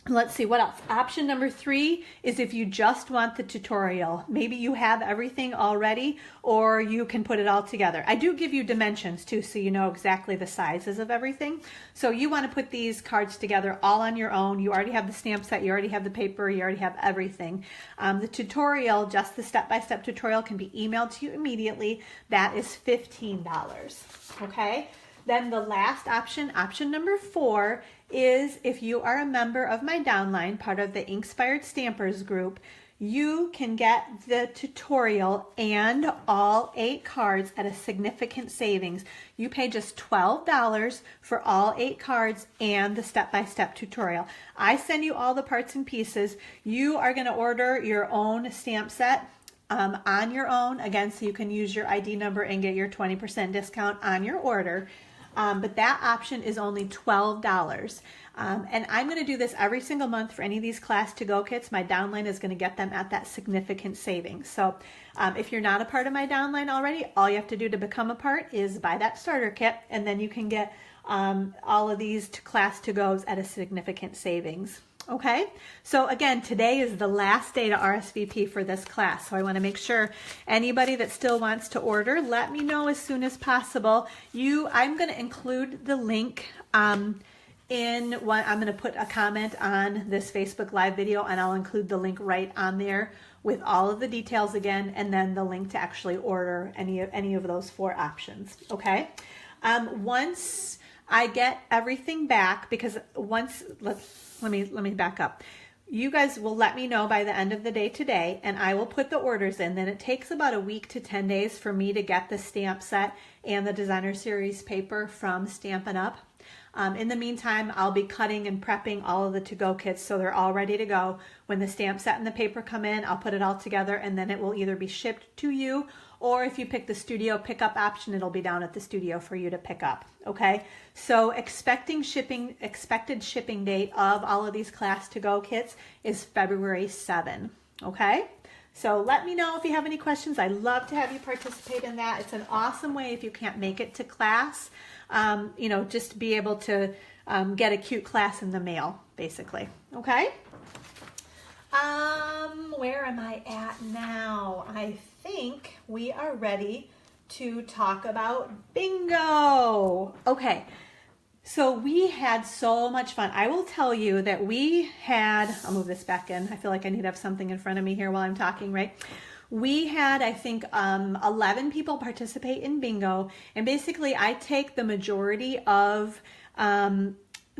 Let's see, what else? Option number 3 is if you just want the tutorial. Maybe you have everything already, or you can put it all together. I do give you dimensions too, so you know exactly the sizes of everything. So you want to put these cards together all on your own. You already have the stamp set, you already have the paper, you already have everything. The tutorial, just the step-by-step tutorial, can be emailed to you immediately. That is $15, okay? Then the last option, option number 4, is if you are a member of my downline, part of the Inkspired Stampers group, you can get the tutorial and all 8 cards at a significant savings. You pay just $12 for all 8 cards and the step-by-step tutorial. I send you all the parts and pieces. You are going to order your own stamp set on your own, again, so you can use your ID number and get your 20% discount on your order. But that option is only $12. And I'm going to do this every single month for any of these Class to Go kits. My downline is going to get them at that significant savings. So if you're not a part of my downline already, all you have to do to become a part is buy that starter kit, and then you can get all of these Class to Go's at a significant savings. Okay, so again, today is the last day to RSVP for this class, so I want to make sure anybody that still wants to order, let me know as soon as possible. I'm going to include the link I'm going to put a comment on this Facebook Live video, and I'll include the link right on there with all of the details again, and then the link to actually order any of those 4 options. Okay, once I get everything back, because let me back up. You guys will let me know by the end of the day today, and I will put the orders in. Then it takes about a week to 10 days for me to get the stamp set and the Designer Series paper from Stampin' Up! In the meantime, I'll be cutting and prepping all of the to-go kits so they're all ready to go. When the stamp set and the paper come in, I'll put it all together, and then it will either be shipped to you, or if you pick the studio pickup option, it'll be down at the studio for you to pick up, okay? So expected shipping date of all of these Class to Go kits is February 7, okay? So let me know if you have any questions. I'd love to have you participate in that. It's an awesome way if you can't make it to class, just to be able to get a cute class in the mail, basically, okay? Where am I at now? I think we are ready to talk about bingo. Okay, so we had so much fun. I will tell you that I'll move this back in. I feel like I need to have something in front of me here while I'm talking, right? We had, I think, 11 people participate in bingo, and basically I take the majority of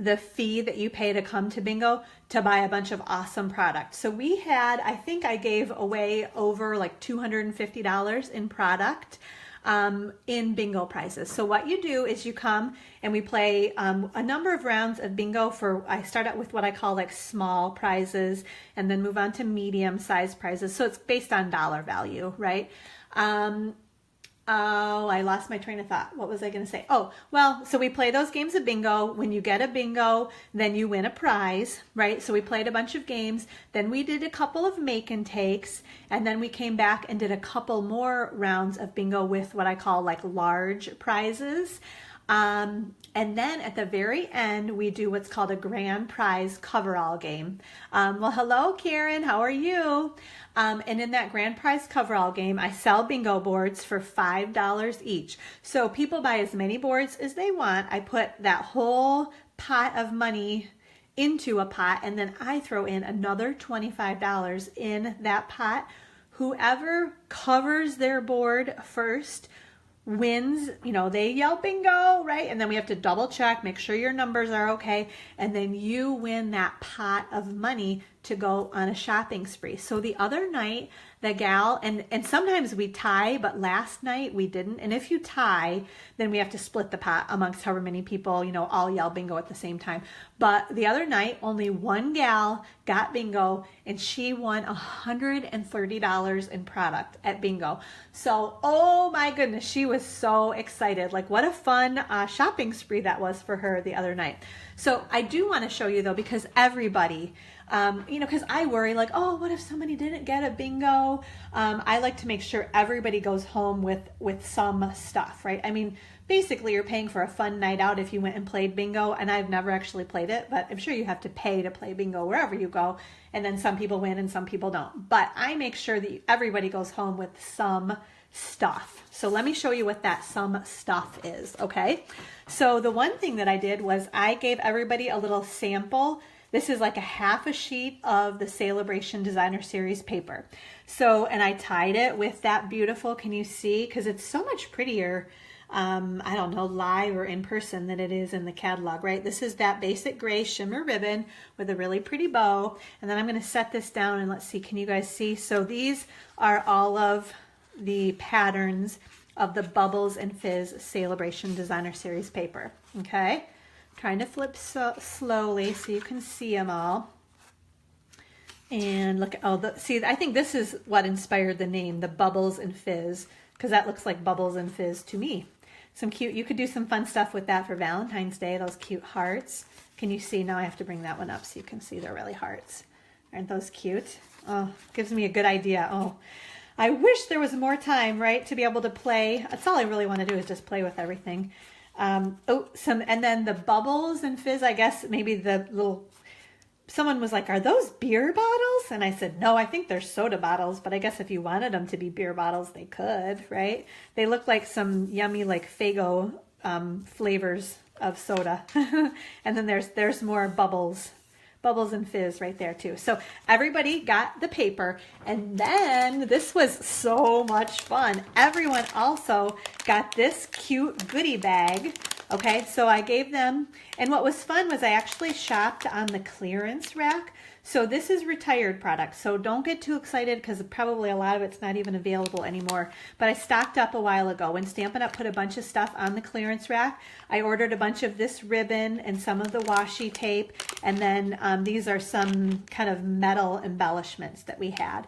the fee that you pay to come to bingo to buy a bunch of awesome product. So we had, I think I gave away over like $250 in product in bingo prizes. So what you do is you come and we play a number of rounds of bingo for, I start out with what I call like small prizes and then move on to medium sized prizes. So it's based on dollar value, right? Oh, I lost my train of thought. What was I going to say? Oh, well, so we play those games of bingo. When you get a bingo, then you win a prize, right? So we played a bunch of games. Then we did a couple of make and takes. And then we came back and did a couple more rounds of bingo with what I call like large prizes. And then at the very end, we do what's called a grand prize coverall game. Well, hello, Karen. How are you? And in that grand prize coverall game, I sell bingo boards for $5 each. So people buy as many boards as they want. I put that whole pot of money into a pot, and then I throw in another $25 in that pot. Whoever covers their board first wins, they yell bingo, right? And then we have to double check, make sure your numbers are okay. And then you win that pot of money to go on a shopping spree. So the other night, the gal, and sometimes we tie, but last night we didn't. And if you tie, then we have to split the pot amongst however many people, all yell bingo at the same time. But the other night, only one gal got bingo and she won $130 in product at bingo. So, oh my goodness, she was so excited. Like what a fun shopping spree that was for her the other night. So I do want to show you though, because everybody, because I worry like, oh, what if somebody didn't get a bingo? I like to make sure everybody goes home with some stuff, right? I mean, basically you're paying for a fun night out if you went and played bingo, and I've never actually played it, but I'm sure you have to pay to play bingo wherever you go, and then some people win and some people don't. But I make sure that everybody goes home with some stuff. So let me show you what that some stuff is, okay? So the one thing that I did was I gave everybody a little sample. This is like a half a sheet of the Sale-a-Bration Designer Series paper. So, and I tied it with that beautiful, can you see? Because it's so much prettier, I don't know, live or in person than it is in the catalog, right? This is that basic gray shimmer ribbon with a really pretty bow. And then I'm going to set this down and let's see, can you guys see? So these are all of the patterns of the Bubbles and Fizz Sale-a-Bration Designer Series paper, okay? Trying to flip slowly so you can see them all. And look, see, I think this is what inspired the name, the Bubbles and Fizz, because that looks like Bubbles and Fizz to me. Some cute, you could do some fun stuff with that for Valentine's Day, those cute hearts. Can you see? Now I have to bring that one up so you can see they're really hearts. Aren't those cute? Oh, gives me a good idea. Oh, I wish there was more time, right, to be able to play. That's all I really want to do is just play with everything. And then the Bubbles and Fizz, I guess maybe the little, someone was like, are those beer bottles? And I said, no, I think they're soda bottles, but I guess if you wanted them to be beer bottles, they could, right? They look like some yummy, like Faygo flavors of soda. And then there's more Bubbles and Fizz right there too. So everybody got the paper, and then this was so much fun. Everyone also got this cute goodie bag. Okay, so I gave them, and what was fun was I actually shopped on the clearance rack. So this is retired product, so don't get too excited because probably a lot of it's not even available anymore. But I stocked up a while ago. When Stampin' Up! Put a bunch of stuff on the clearance rack, I ordered a bunch of this ribbon and some of the washi tape, and then these are some kind of metal embellishments that we had.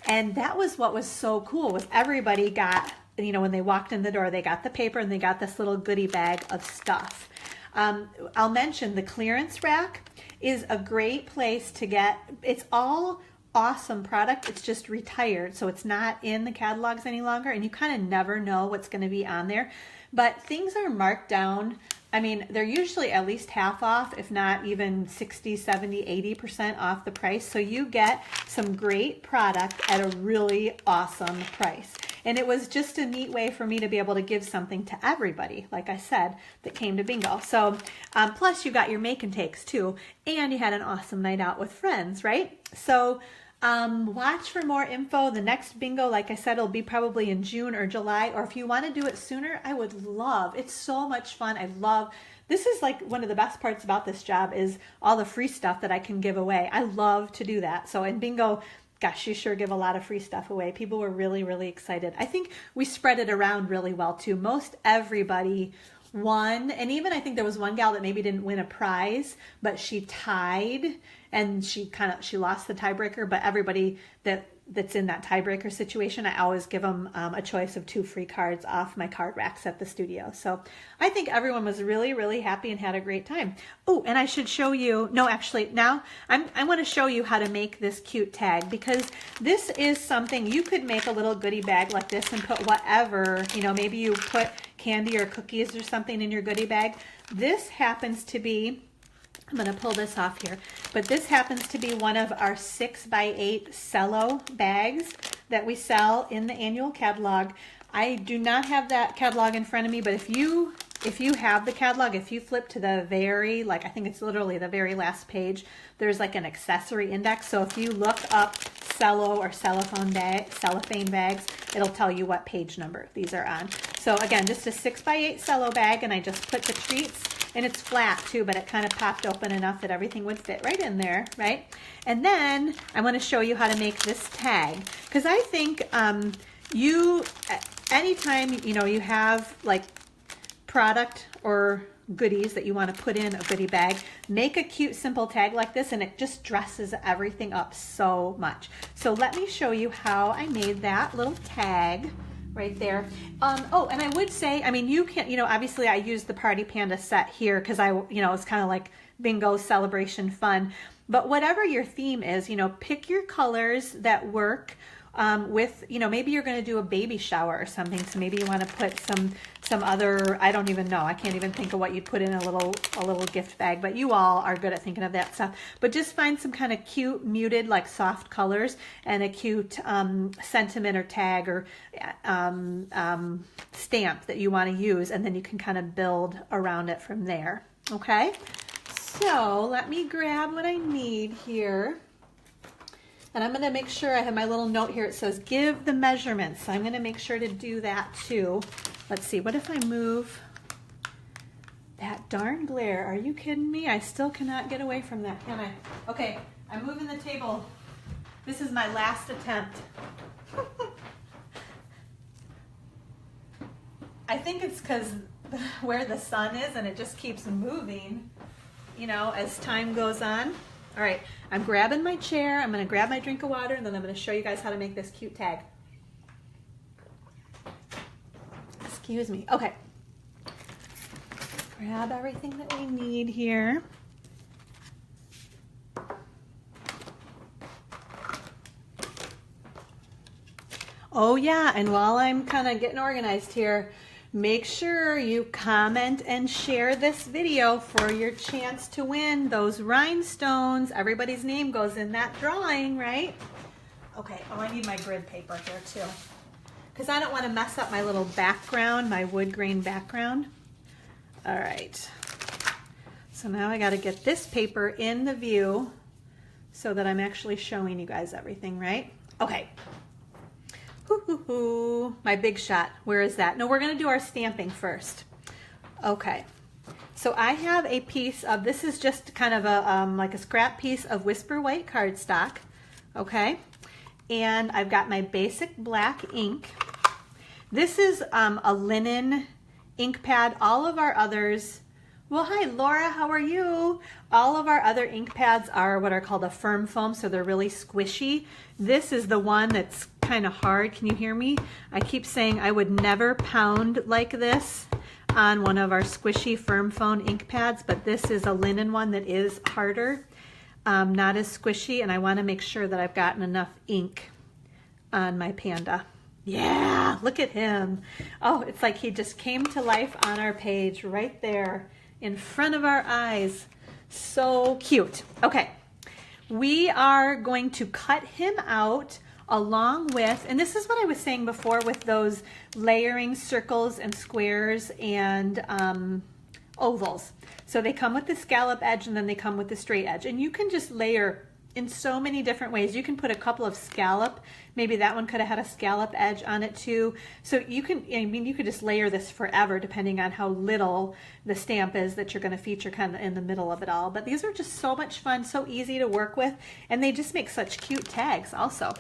And that was what was so cool, was everybody got, when they walked in the door, they got the paper and they got this little goodie bag of stuff. I'll mention the clearance rack is a great place to get, it's all awesome product, it's just retired, so it's not in the catalogs any longer, and you kind of never know what's going to be on there, but things are marked down. I mean, they're usually at least half off, if not even 60, 70, 80% off the price, so you get some great product at a really awesome price. And it was just a neat way for me to be able to give something to everybody, like I said, that came to bingo. So plus you got your make and takes too, and you had an awesome night out with friends, right? So Watch for more info. The next bingo, like I said, will be probably in June or July, or if you want to do it sooner, I would love. It's so much fun. I love, this is like one of the best parts about this job is all the free stuff that I can give away. I love to do that. So in bingo, gosh, you sure give a lot of free stuff away. People were really, really excited. I think we spread it around really well too. Most everybody won, and even I think there was one gal that maybe didn't win a prize, but she tied, and she lost the tiebreaker. But everybody that's in that tiebreaker situation, I always give them a choice of 2 free cards off my card racks at the studio. So I think everyone was really, really happy and had a great time. Oh, and I should show you, no, actually now I want to show you how to make this cute tag, because this is something you could make a little goodie bag like this and put whatever, you know, maybe you put candy or cookies or something in your goodie bag. This happens to be, I'm going to pull this off here, but this happens to be one of our 6x8 cello bags that we sell in the annual catalog. I do not have that catalog in front of me, but if you have the catalog, if you flip to the very, like I think it's literally the very last page, there's like an accessory index. So if you look up cello or cellophane bags, it'll tell you what page number these are on. So again, just a 6x8 cello bag, and I just put the treats. And it's flat too, but it kind of popped open enough that everything would fit right in there, right? And then I want to show you how to make this tag, because I think anytime you have like product or goodies that you want to put in a goodie bag, make a cute simple tag like this, and it just dresses everything up so much. So let me show you how I made that little tag right there. Oh, and I would say, I mean, you can, obviously I used the Party Panda set here because it's kind of like bingo celebration fun. But whatever your theme is, pick your colors that work with, maybe you're going to do a baby shower or something. So maybe you want to put some other, I don't even know. I can't even think of what you'd put in a little gift bag, but you all are good at thinking of that stuff. But just find some kind of cute, muted, like soft colors and a cute sentiment or tag or stamp that you want to use. And then you can kind of build around it from there. Okay. So let me grab what I need here. And I'm going to make sure I have my little note here. It says give the measurements. So I'm going to make sure to do that too. Let's see. What if I move that darn glare? Are you kidding me? I still cannot get away from that, can I? Okay. I'm moving the table. This is my last attempt. I think it's because where the sun is and it just keeps moving, as time goes on. All right, I'm grabbing my chair. I'm going to grab my drink of water, and then I'm going to show you guys how to make this cute tag. Excuse me. Okay. Grab everything that we need here. Oh yeah, and while I'm kind of getting organized here, make sure you comment and share this video for your chance to win those rhinestones. Everybody's name goes in that drawing, right? Okay, oh, I need my grid paper here too, because I don't want to mess up my little background, my wood grain background. All right, so now I got to get this paper in the view so that I'm actually showing you guys everything, right? Okay. My big shot. Where is that? No, we're going to do our stamping first. Okay. So I have a piece of, this is just kind of a like a scrap piece of Whisper White cardstock. Okay. And I've got my basic black ink. This is a linen ink pad. All of our others, well, hi Laura, how are you? All of our other ink pads are what are called a firm foam, so they're really squishy. This is the one that's kind of hard. Can you hear me? I keep saying I would never pound like this on one of our squishy firm foam ink pads, but this is a linen one that is harder, not as squishy, and I want to make sure that I've gotten enough ink on my panda. Yeah, look at him. Oh, it's like he just came to life on our page right there in front of our eyes. So cute. Okay, we are going to cut him out along with, and this is what I was saying before with those layering circles and squares and ovals. So they come with the scallop edge and then they come with the straight edge, and you can just layer in so many different ways. You can put a couple of scallop, maybe that one could have had a scallop edge on it too. So you can, I mean, you could just layer this forever depending on how little the stamp is that you're going to feature kind of in the middle of it all. But these are just so much fun, so easy to work with, and they just make such cute tags also.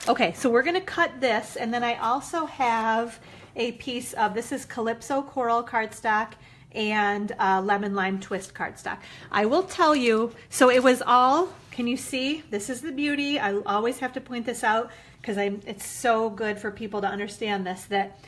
Okay, so we're going to cut this, and then I also have a piece of, this is Calypso Coral cardstock and Lemon Lime Twist cardstock. I will tell you, so it was all, can you see? This is the beauty. I always have to point this out because it's so good for people to understand this, that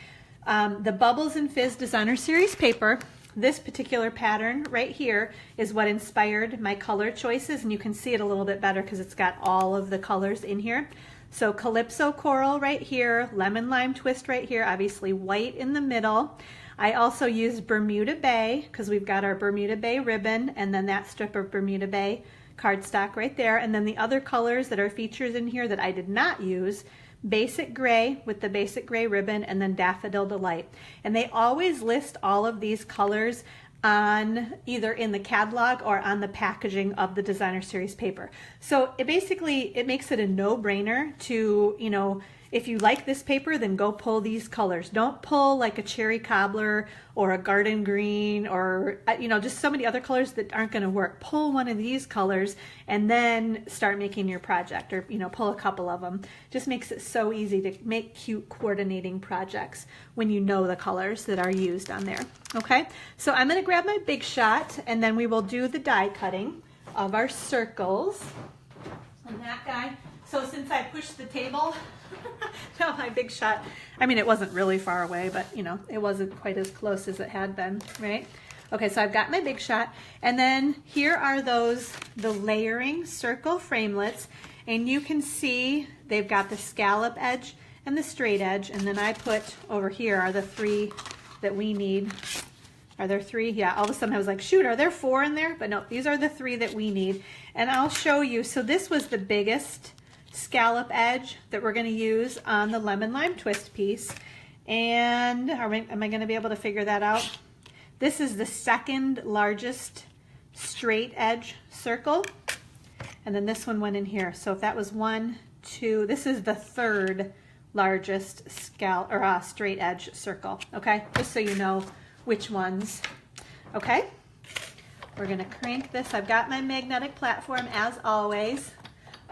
the Bubbles and Fizz Designer Series paper, this particular pattern right here is what inspired my color choices, and you can see it a little bit better because it's got all of the colors in here. So Calypso Coral right here, Lemon Lime Twist right here, obviously white in the middle. I also used Bermuda Bay because we've got our Bermuda Bay ribbon and then that strip of Bermuda Bay cardstock right there. And then the other colors that are features in here that I did not use, Basic Gray with the Basic Gray ribbon, and then Daffodil Delight. And they always list all of these colors on either in the catalog or on the packaging of the Designer Series paper. So it basically, it makes it a no-brainer to, you know, if you like this paper, then go pull these colors. Don't pull like a cherry cobbler or a garden green or, you know, just so many other colors that aren't going to work. Pull one of these colors and then start making your project, or, you know, pull a couple of them. Just makes it so easy to make cute coordinating projects when you know the colors that are used on there. Okay, so I'm going to grab my Big Shot and then we will do the die cutting of our circles. And that guy, so since I pushed the table, now my Big Shot, I mean, it wasn't really far away, but you know, it wasn't quite as close as it had been, right? Okay, so I've got my Big Shot, and then here are those, the layering circle framelits, and you can see they've got the scallop edge and the straight edge, and then I put over here are the three that we need. Are there three? Yeah, all of a sudden I was like, shoot, are there four in there? But no, these are the three that we need, and I'll show you. So this was the biggest scallop edge that we're going to use on the Lemon Lime Twist piece, and am I going to be able to figure that out? This is the second largest straight edge circle, and then this one went in here. So if that was 1, 2, this is the third largest straight edge circle. Okay, just so you know which ones. Okay, we're going to crank this. I've got my magnetic platform as always.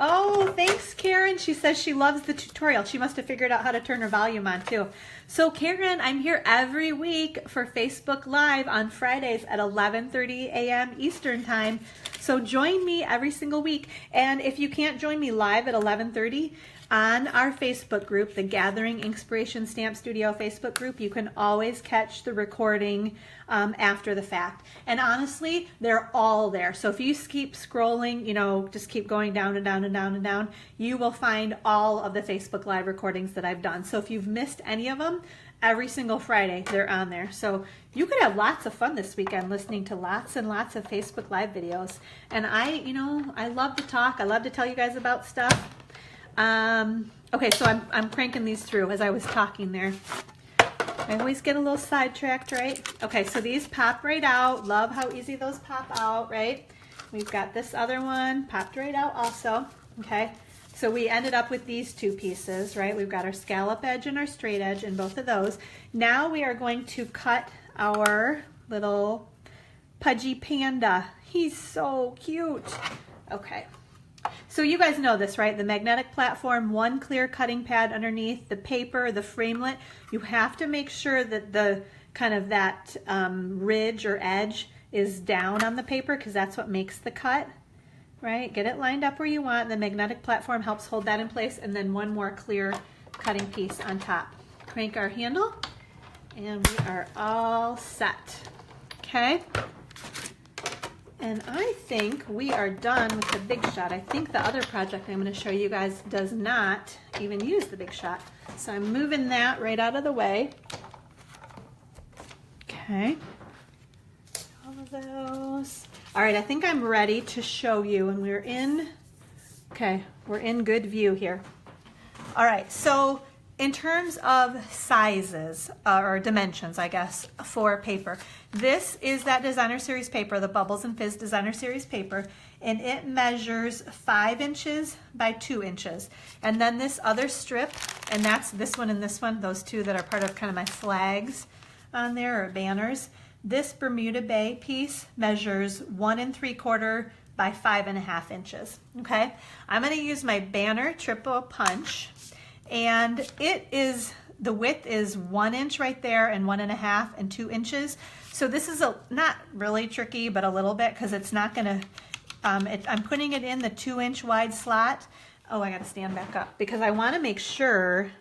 Oh, thanks, Karen. She says she loves the tutorial. She must have figured out how to turn her volume on too. So Karen, I'm here every week for Facebook Live on Fridays at 11:30 a.m. Eastern Time. So join me every single week. And if you can't join me live at 11:30 on our Facebook group, the Gathering Inkspiration Stamp Studio Facebook group, you can always catch the recording after the fact. And honestly, they're all there. So if you keep scrolling, you know, just keep going down and down and down and down, you will find all of the Facebook Live recordings that I've done. So if you've missed any of them, every single Friday they're on there. So you could have lots of fun this weekend listening to lots and lots of Facebook Live videos. And I love to talk. I love to tell you guys about stuff. Okay, so I'm cranking these through as I was talking there. I always get a little sidetracked, right? Okay, so these pop right out. Love how easy those pop out, right? We've got this other one popped right out also, okay? So we ended up with these two pieces, right? We've got our scallop edge and our straight edge in both of those. Now we are going to cut our little pudgy panda. He's so cute. Okay. So you guys know this, right? The magnetic platform, one clear cutting pad underneath, the paper, the framelit. You have to make sure that the kind of that ridge or edge is down on the paper because that's what makes the cut, right? Get it lined up where you want. The magnetic platform helps hold that in place, and then one more clear cutting piece on top. Crank our handle, and we are all set, okay? And I think we are done with the Big Shot. I think the other project I'm going to show you guys does not even use the Big Shot. So I'm moving that right out of the way. Okay. All of those. All right, I think I'm ready to show you, and we're in good view here. All right, so in terms of sizes or dimensions, I guess, for paper, this is that designer series paper, the Bubbles and Fizz designer series paper, and it measures 5 inches by 2 inches. And then this other strip, and that's this one and this one, those two that are part of kind of my flags on there, or banners. This Bermuda Bay piece measures 1 3/4 by 5.5 inches. Okay, I'm going to use my banner triple punch. And it is, the width is 1 inch right there, and 1.5 and 2 inches. So this is not really tricky, but a little bit, because it's not gonna, I'm putting it in the 2-inch wide slot. Oh, I gotta stand back up, because I wanna make sure,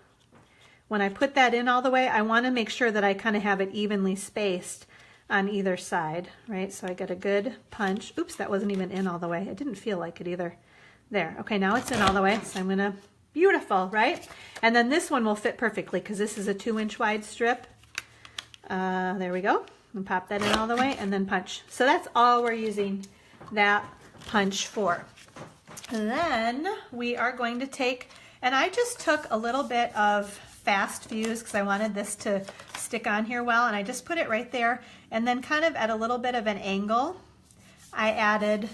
when I put that in all the way, I wanna make sure that I kind of have it evenly spaced on either side, right? So I get a good punch. Oops, that wasn't even in all the way. It didn't feel like it either. There, okay, now it's in all the way, so I'm gonna, beautiful, right? And then this one will fit perfectly because this is a 2-inch wide strip. There we go. And pop that in all the way and then punch. So that's all we're using that punch for. And then we are going to take, and I just took a little bit of fast fuse because I wanted this to stick on here well, and I just put it right there, and then kind of at a little bit of an angle, I added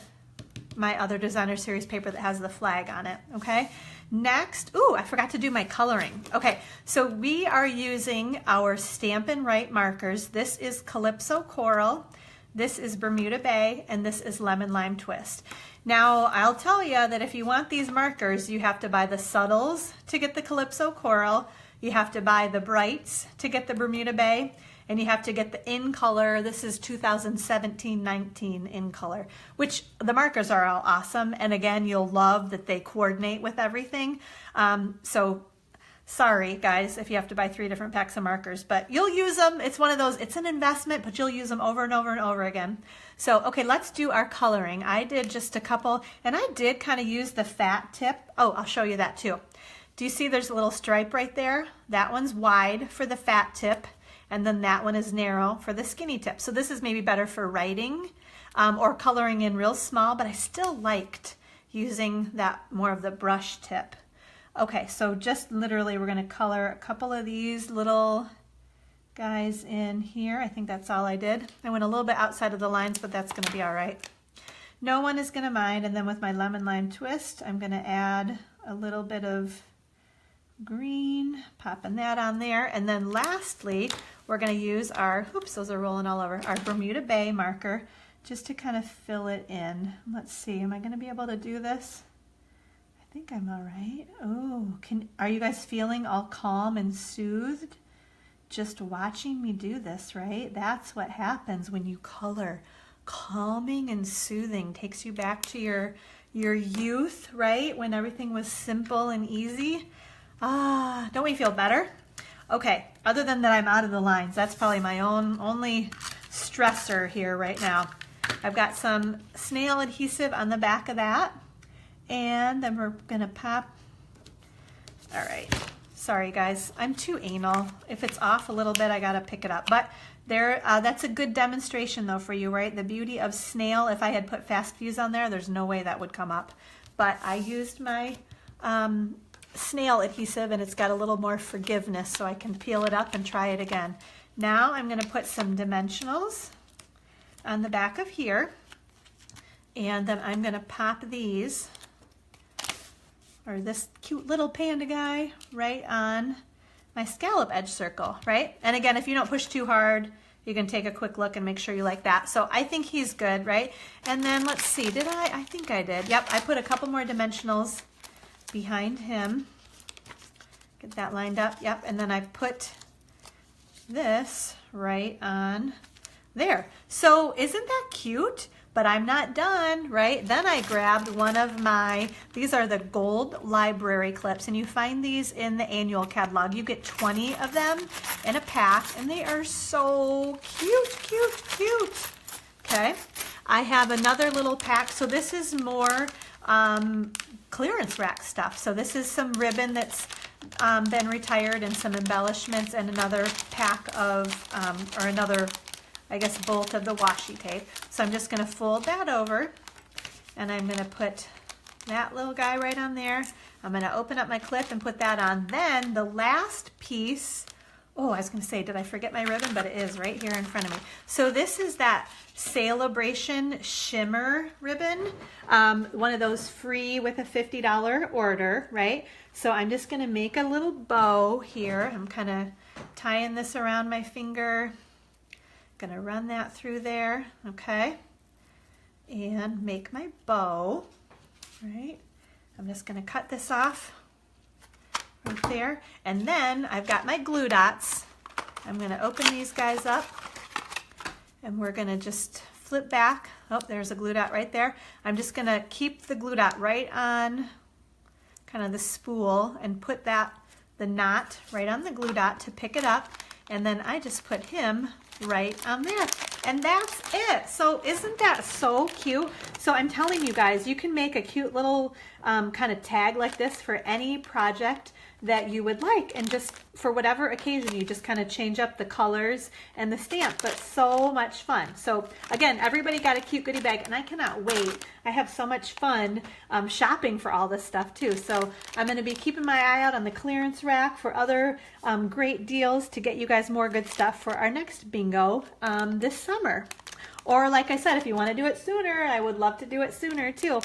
my other designer series paper that has the flag on it, okay? Next, ooh, I forgot to do my coloring. Okay, so we are using our Stampin' Right markers. This is Calypso Coral, this is Bermuda Bay, and this is Lemon Lime Twist. Now, I'll tell you that if you want these markers, you have to buy the subtles to get the Calypso Coral, you have to buy the brights to get the Bermuda Bay, and you have to get the in color. This is 2017-19 in color, which the markers are all awesome. And again, you'll love that they coordinate with everything. So sorry guys, if you have to buy 3 different packs of markers, but you'll use them. It's one of those, it's an investment, but you'll use them over and over and over again. So, okay, let's do our coloring. I did just a couple, and I did kind of use the fat tip. Oh, I'll show you that too. Do you see there's a little stripe right there? That one's wide for the fat tip, and then that one is narrow for the skinny tip. So this is maybe better for writing or coloring in real small, but I still liked using that more of the brush tip. Okay, so just literally we're gonna color a couple of these little guys in here. I think that's all I did. I went a little bit outside of the lines, but that's gonna be all right. No one is gonna mind. And then with my Lemon Lime Twist, I'm gonna add a little bit of green, popping that on there. And then lastly, we're going to use our, oops, those are rolling all over, our Bermuda Bay marker just to kind of fill it in. Let's see, am I going to be able to do this? I think I'm all right. Oh, are you guys feeling all calm and soothed just watching me do this, right? That's what happens when you color. Calming and soothing, takes you back to your youth, right? When everything was simple and easy. Ah, don't we feel better? Okay, other than that I'm out of the lines. That's probably my only stressor here right now. I've got some snail adhesive on the back of that, and then we're gonna pop. All right, sorry guys, I'm too anal. If it's off a little bit, I gotta pick it up. But there, that's a good demonstration though for you, right? The beauty of snail. If I had put fast fuse on there, there's no way that would come up. But I used my snail adhesive, and it's got a little more forgiveness, so I can peel it up and try it again. Now I'm going to put some dimensionals on the back of here, and then I'm going to pop these, or this cute little panda guy, right on my scallop edge circle, right? And again, if you don't push too hard, you can take a quick look and make sure you like that. So I think he's good, right? And then let's see, did I think I did. Yep, I put a couple more dimensionals behind him. Get that lined up, yep, and then I put this right on there. So isn't that cute? But I'm not done, right? Then I grabbed one of my, these are the gold library clips, and you find these in the annual catalog. You get 20 of them in a pack, and they are so cute, cute, cute. Okay, I have another little pack. So this is more clearance rack stuff. So this is some ribbon that's been retired, and some embellishments, and another pack of, or another, I guess, bolt of the washi tape. So I'm just going to fold that over, and I'm going to put that little guy right on there. I'm going to open up my clip and put that on. Then the last piece, oh, I was going to say, did I forget my ribbon? But it is right here in front of me. So this is that Sale-a-Bration shimmer ribbon, one of those free with a $50 order, right? So I'm just going to make a little bow here. I'm kind of tying this around my finger. Going to run that through there, okay? And make my bow, right? I'm just going to cut this off right there. And then I've got my glue dots. I'm going to open these guys up and we're going to just flip back. Oh, there's a glue dot right there. I'm just going to keep the glue dot right on kind of the spool and put the knot right on the glue dot to pick it up. And then I just put him right on there. And that's it. So isn't that so cute? So I'm telling you guys, you can make a cute little kind of tag like this for any project that you would like, and just for whatever occasion you just kind of change up the colors and the stamp, but so much fun. So again, everybody got a cute goodie bag and I cannot wait. I have so much fun shopping for all this stuff too. So I'm going to be keeping my eye out on the clearance rack for other great deals to get you guys more good stuff for our next bingo this summer. Or like I said, if you want to do it sooner, I would love to do it sooner too.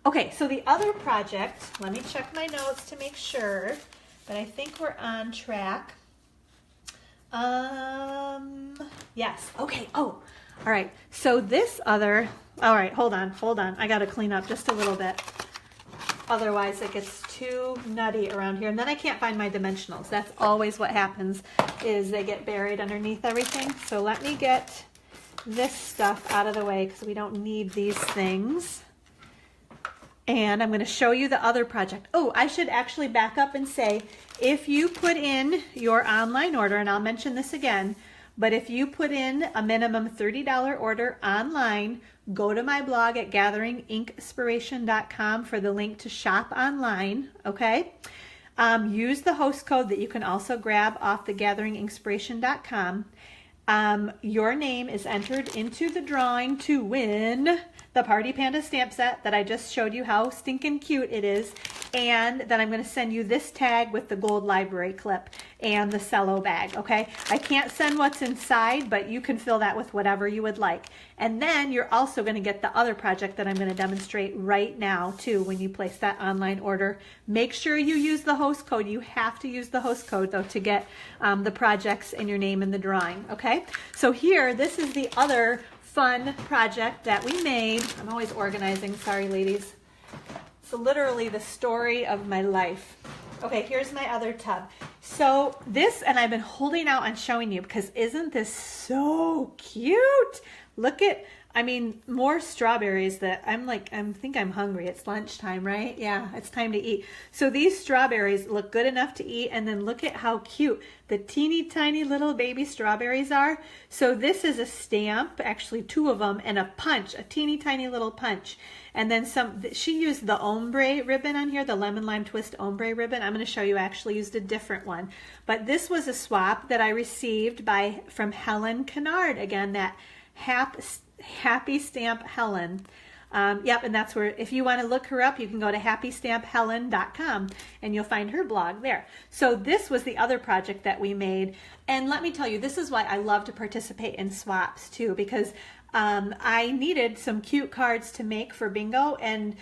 Okay, so the other project, let me check my notes to make sure, but I think we're on track. Yes, okay, oh, all right. So this other, all right, hold on. I got to clean up just a little bit. Otherwise it gets too nutty around here. And then I can't find my dimensionals. That's always what happens, is they get buried underneath everything. So let me get this stuff out of the way because we don't need these things. And I'm going to show you the other project. Oh, I should actually back up and say, if you put in your online order, and I'll mention this again, but if you put in a minimum $30 order online, go to my blog at gatheringinkspiration.com for the link to shop online, okay? Use the host code that you can also grab off the gatheringinkspiration.com. Your name is entered into the drawing to win the Party Pandas Stamp Set that I just showed you how stinking cute it is. And then I'm going to send you this tag with the gold library clip and the cello bag, okay? I can't send what's inside, but you can fill that with whatever you would like. And then you're also going to get the other project that I'm going to demonstrate right now too when you place that online order. Make sure you use the host code. You have to use the host code though to get the projects and your name in the drawing, okay? So here, this is the other fun project that we made. I'm always organizing, sorry ladies. It's literally the story of my life. Okay, here's my other tub. So this, and I've been holding out on showing you because isn't this so cute? Look at, I mean, more strawberries that I think I'm hungry. It's lunchtime, right? Yeah, it's time to eat. So these strawberries look good enough to eat, and then look at how cute the teeny tiny little baby strawberries are. So this is a stamp, actually two of them, and a punch, a teeny tiny little punch. And then she used the ombre ribbon on here, the lemon lime twist ombre ribbon. I'm going to show you, I actually used a different one. But this was a swap that I received from Helen Kennard. Again, that Happy Stamp Helen. Yep, and that's where, if you want to look her up, you can go to happysthamphelen.com and you'll find her blog there. So this was the other project that we made. And let me tell you, this is why I love to participate in swaps too, because I needed some cute cards to make for bingo, and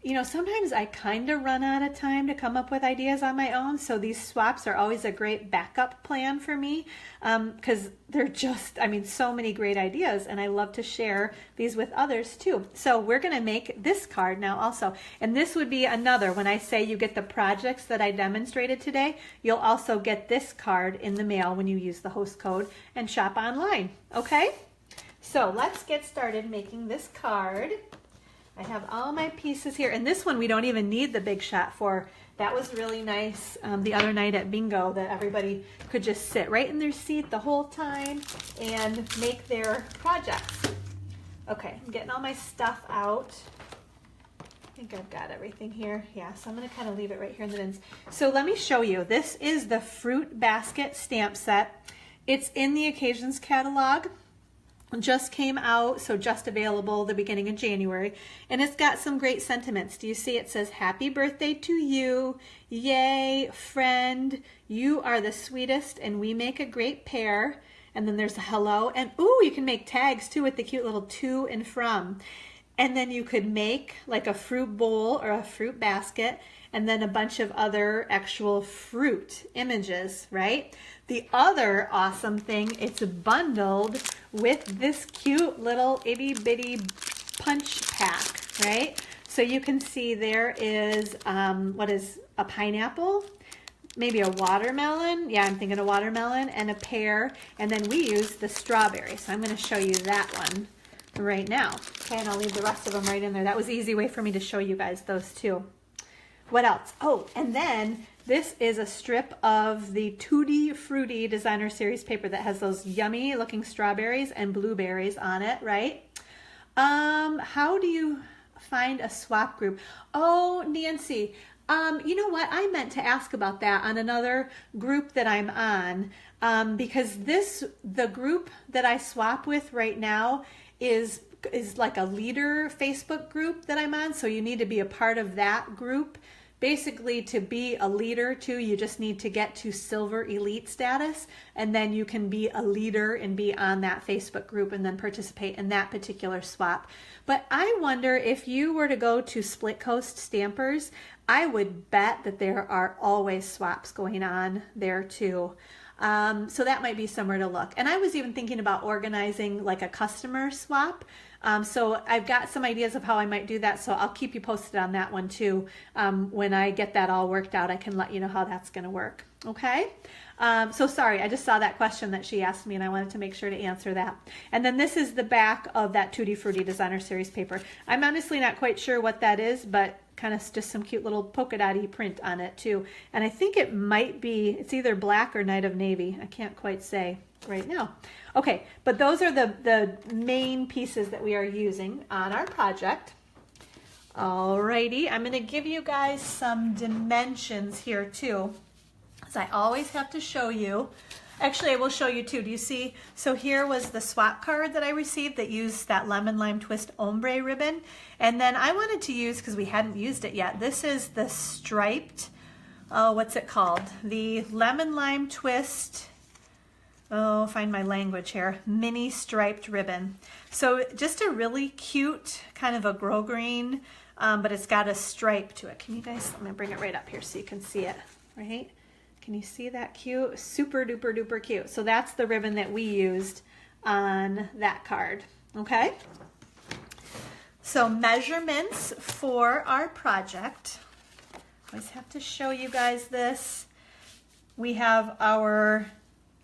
you know, sometimes I kind of run out of time to come up with ideas on my own, so these swaps are always a great backup plan for me because they're just, I mean, so many great ideas, and I love to share these with others too. So we're going to make this card now also, and this would be another, when I say you get the projects that I demonstrated today, you'll also get this card in the mail when you use the host code and shop online, okay? So let's get started making this card. I have all my pieces here, and this one we don't even need the big shot for. That was really nice the other night at bingo, that everybody could just sit right in their seat the whole time and make their projects. Okay, I'm getting all my stuff out. I think I've got everything here. Yeah, so I'm going to kind of leave it right here in the bins. So let me show you. This is the Fruit Basket Stamp Set. It's in the Occasions catalog. just came out, so just available the beginning of January, and it's got some great sentiments. Do you see it says, happy birthday to you, yay, friend, you are the sweetest and we make a great pair. And then there's a hello, and ooh, you can make tags too with the cute little to and from. And then you could make like a fruit bowl or a fruit basket, and then a bunch of other actual fruit images, right? The other awesome thing, it's bundled with this cute little itty bitty punch pack, right? So you can see there is, what is a pineapple, maybe a watermelon. Yeah, I'm thinking a watermelon and a pear. And then we use the strawberry. So I'm going to show you that one right now. Okay, and I'll leave the rest of them right in there. That was an easy way for me to show you guys those two. What else? Oh, and then this is a strip of the Tutti Frutti Designer Series paper that has those yummy looking strawberries and blueberries on it, right? How do you find a swap group? Oh, Nancy, you know what? I meant to ask about that on another group that I'm on, because the group that I swap with right now is like a leader Facebook group that I'm on. So you need to be a part of that group. Basically, to be a leader too, you just need to get to Silver Elite status, and then you can be a leader and be on that Facebook group and then participate in that particular swap. But I wonder if you were to go to Split Coast Stampers, I would bet that there are always swaps going on there too. So that might be somewhere to look. And I was even thinking about organizing like a customer swap. So I've got some ideas of how I might do that. So I'll keep you posted on that one too. When I get that all worked out, I can let you know how that's going to work. Okay. So sorry, I just saw that question that she asked me and I wanted to make sure to answer that. And then this is the back of that Tutti Frutti Designer Series paper. I'm honestly not quite sure what that is, but kind of just some cute little polka dotty print on it too. And I think it might be, it's either black or Night of Navy. I can't quite say right now. Okay, but those are the main pieces that we are using on our project. Alrighty, I'm going to give you guys some dimensions here too, as I always have to show you. Actually, I will show you too. Do you see? So here was the swap card that I received that used that lemon lime twist ombre ribbon. And then I wanted to use, because we hadn't used it yet, this is the striped, what's it called? The lemon lime twist, find my language here, mini striped ribbon. So just a really cute kind of a grosgrain, but it's got a stripe to it. Can you guys, let me bring it right up here so you can see it, right? Can you see that cute? Super duper duper cute. So that's the ribbon that we used on that card, okay? So measurements for our project. Always have to show you guys this. We have our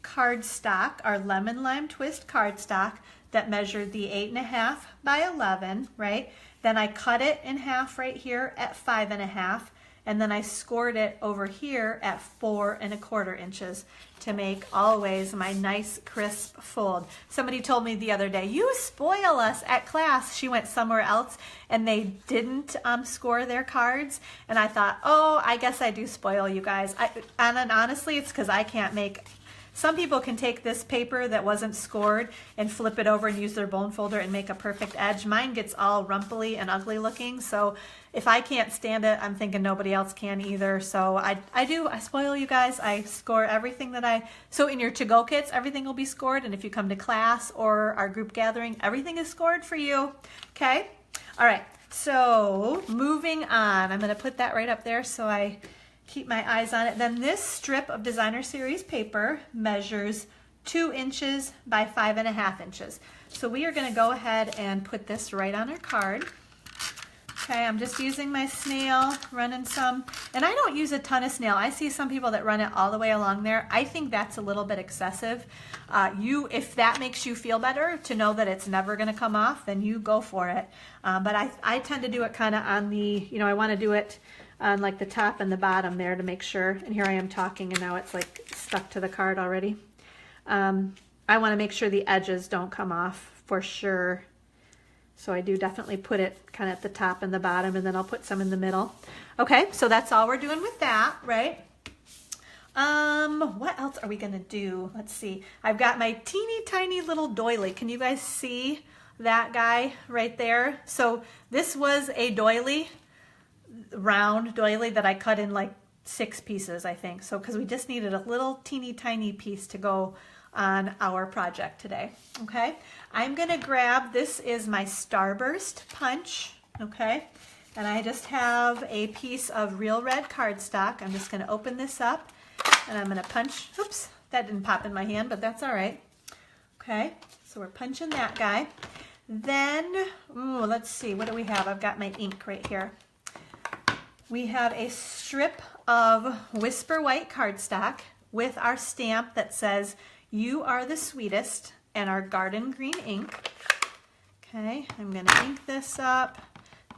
cardstock, our lemon lime twist cardstock that measured the 8.5 by 11, right? Then I cut it in half right here at 5.5. And then I scored it over here at 4¼ inches to make always my nice crisp fold. Somebody told me the other day, you spoil us at class. She went somewhere else and they didn't score their cards. And I thought, oh, I guess I do spoil you guys. And honestly, it's because I can't make. Some people can take this paper that wasn't scored and flip it over and use their bone folder and make a perfect edge. Mine gets all rumply and ugly looking. So if I can't stand it, I'm thinking nobody else can either. So I spoil you guys. I score everything that so in your to-go kits, everything will be scored. And if you come to class or our group gathering, everything is scored for you. Okay. All right. So moving on, I'm going to put that right up there so I keep my eyes on it. Then this strip of Designer Series paper measures 2 inches by 5.5 inches. So we are going to go ahead and put this right on our card. Okay, I'm just using my snail, running some, and I don't use a ton of snail. I see some people that run it all the way along there. I think that's a little bit excessive. If that makes you feel better to know that it's never going to come off, then you go for it. But I tend to do it kind of on the, I want to do it on like the top and the bottom there to make sure. And here I am talking and now it's like stuck to the card already. I want to make sure the edges don't come off for sure. So I do definitely put it kind of at the top and the bottom, and then I'll put some in the middle. Okay, so that's all we're doing with that, right? What else are we gonna do? Let's see. I've got my teeny tiny little doily. Can you guys see that guy right there? So this was a doily, round doily that I cut in like 6 pieces, I think. So because we just needed a little teeny tiny piece to go on our project today. Okay, I'm gonna grab, this is my Starburst punch. Okay, and I just have a piece of real red cardstock. I'm just gonna open this up and I'm gonna punch. Oops, that didn't pop in my hand, but that's all right. Okay, so we're punching that guy. Then, let's see, what do we have? I've got my ink right here. We have a strip of Whisper White cardstock with our stamp that says, "You are the sweetest," and our garden green ink. Okay, I'm gonna ink this up.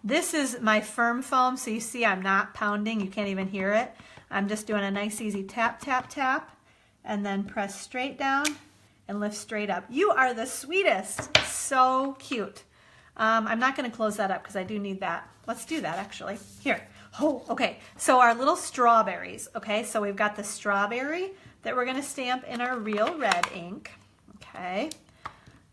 This is my firm foam, so you see I'm not pounding, you can't even hear it. I'm just doing a nice easy tap, tap, tap, and then press straight down and lift straight up. You are the sweetest. So cute. I'm not going to close that up because I do need that. Let's do that actually. Here. Oh, okay. So our little strawberries. Okay, so we've got the strawberry that we're going to stamp in our real red ink. Okay.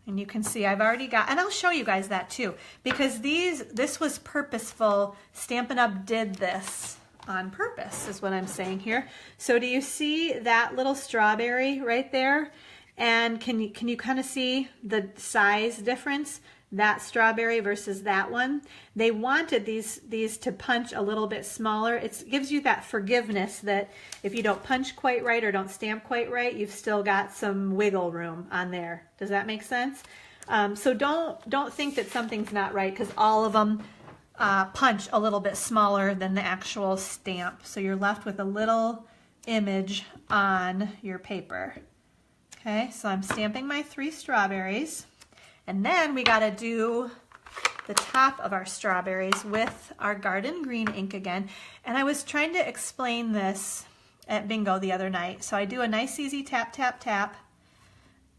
And you can see I've already got, and I'll show you guys that too, because this was purposeful. Stampin' Up! Did this on purpose is what I'm saying here. So do you see that little strawberry right there? And can you kind of see the size difference? That strawberry versus that one. They wanted these to punch a little bit smaller. It gives you that forgiveness that if you don't punch quite right or don't stamp quite right, you've still got some wiggle room on there. Does that make sense? So don't think that something's not right, because all of them punch a little bit smaller than the actual stamp. So you're left with a little image on your paper. Okay, so I'm stamping my 3 strawberries. And then we got to do the top of our strawberries with our garden green ink again. And I was trying to explain this at bingo the other night. So I do a nice easy tap, tap, tap.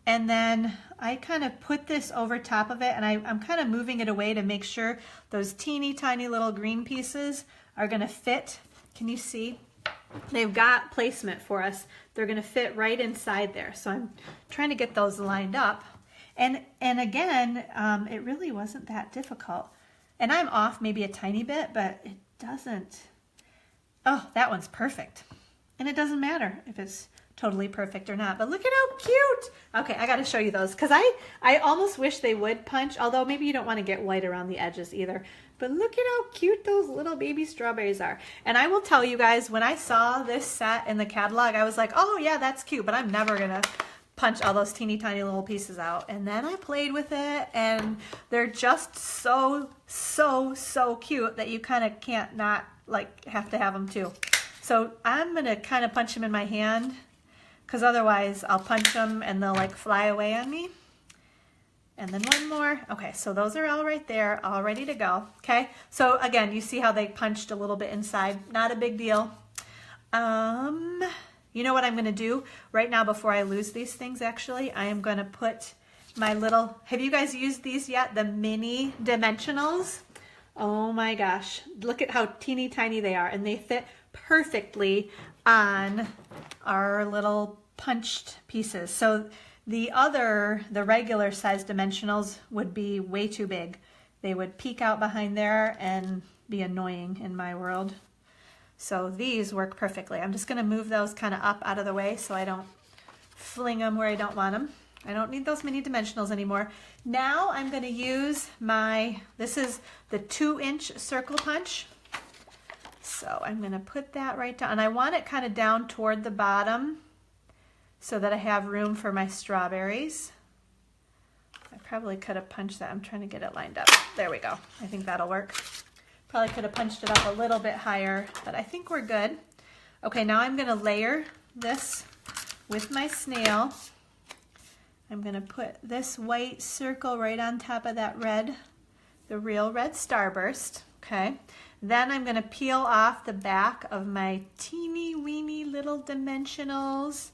And then I kind of put this over top of it, and I'm kind of moving it away to make sure those teeny tiny little green pieces are going to fit. Can you see? They've got placement for us. They're going to fit right inside there. So I'm trying to get those lined up. And again, it really wasn't that difficult. And I'm off maybe a tiny bit, but it doesn't. Oh, that one's perfect. And it doesn't matter if it's totally perfect or not. But look at how cute. Okay, I got to show you those, because I almost wish they would punch, although maybe you don't want to get white around the edges either. But look at how cute those little baby strawberries are. And I will tell you guys, when I saw this set in the catalog, I was like, oh yeah, that's cute, but I'm never going to punch all those teeny tiny little pieces out. And then I played with it, and they're just so cute that you kind of can't not like have to have them too. So I'm going to kind of punch them in my hand, because otherwise I'll punch them and they'll like fly away on me. And then one more. Okay, so those are all right there, all ready to go. Okay, so again, you see how they punched a little bit inside. Not a big deal. You know what I'm gonna do right now before I lose these things, actually? I am gonna put my little, have you guys used these yet? The mini dimensionals? Oh my gosh, look at how teeny tiny they are, and they fit perfectly on our little punched pieces. So the regular size dimensionals would be way too big. They would peek out behind there and be annoying in my world. So these work perfectly. I'm just gonna move those kind of up out of the way so I don't fling them where I don't want them. I don't need those mini dimensionals anymore. Now I'm gonna use this is the 2-inch circle punch. So I'm gonna put that right down, and I want it kind of down toward the bottom so that I have room for my strawberries. I probably could have punched that. I'm trying to get it lined up. There we go. I think that'll work. Probably could have punched it up a little bit higher, but I think we're good. Okay, now I'm gonna layer this with my snail. I'm gonna put this white circle right on top of that red, the real red starburst, okay? Then I'm gonna peel off the back of my teeny weeny little dimensionals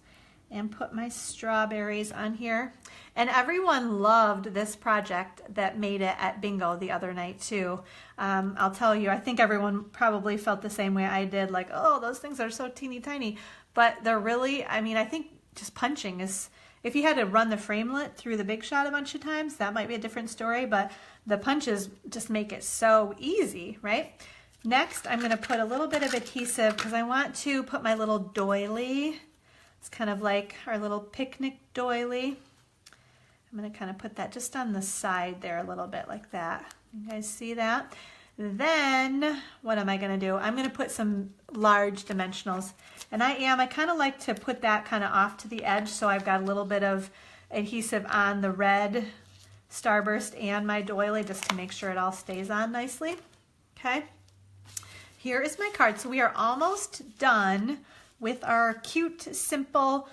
and put my strawberries on here. And everyone loved this project that made it at bingo the other night too. I'll tell you, I think everyone probably felt the same way I did, like, oh, those things are so teeny tiny. but they're really, I mean, I think just punching is, if you had to run the framelit through the Big Shot a bunch of times, that might be a different story, but the punches just make it so easy, right? Next, I'm gonna put a little bit of adhesive because I want to put my little doily. It's kind of like our little picnic doily. I'm gonna kind of put that just on the side there a little bit like that. You guys see that? Then, what am I gonna do? I'm gonna put some large dimensionals. And I kind of like to put that kind of off to the edge so I've got a little bit of adhesive on the red starburst and my doily just to make sure it all stays on nicely. Okay, here is my card. So we are almost done with our cute, simple,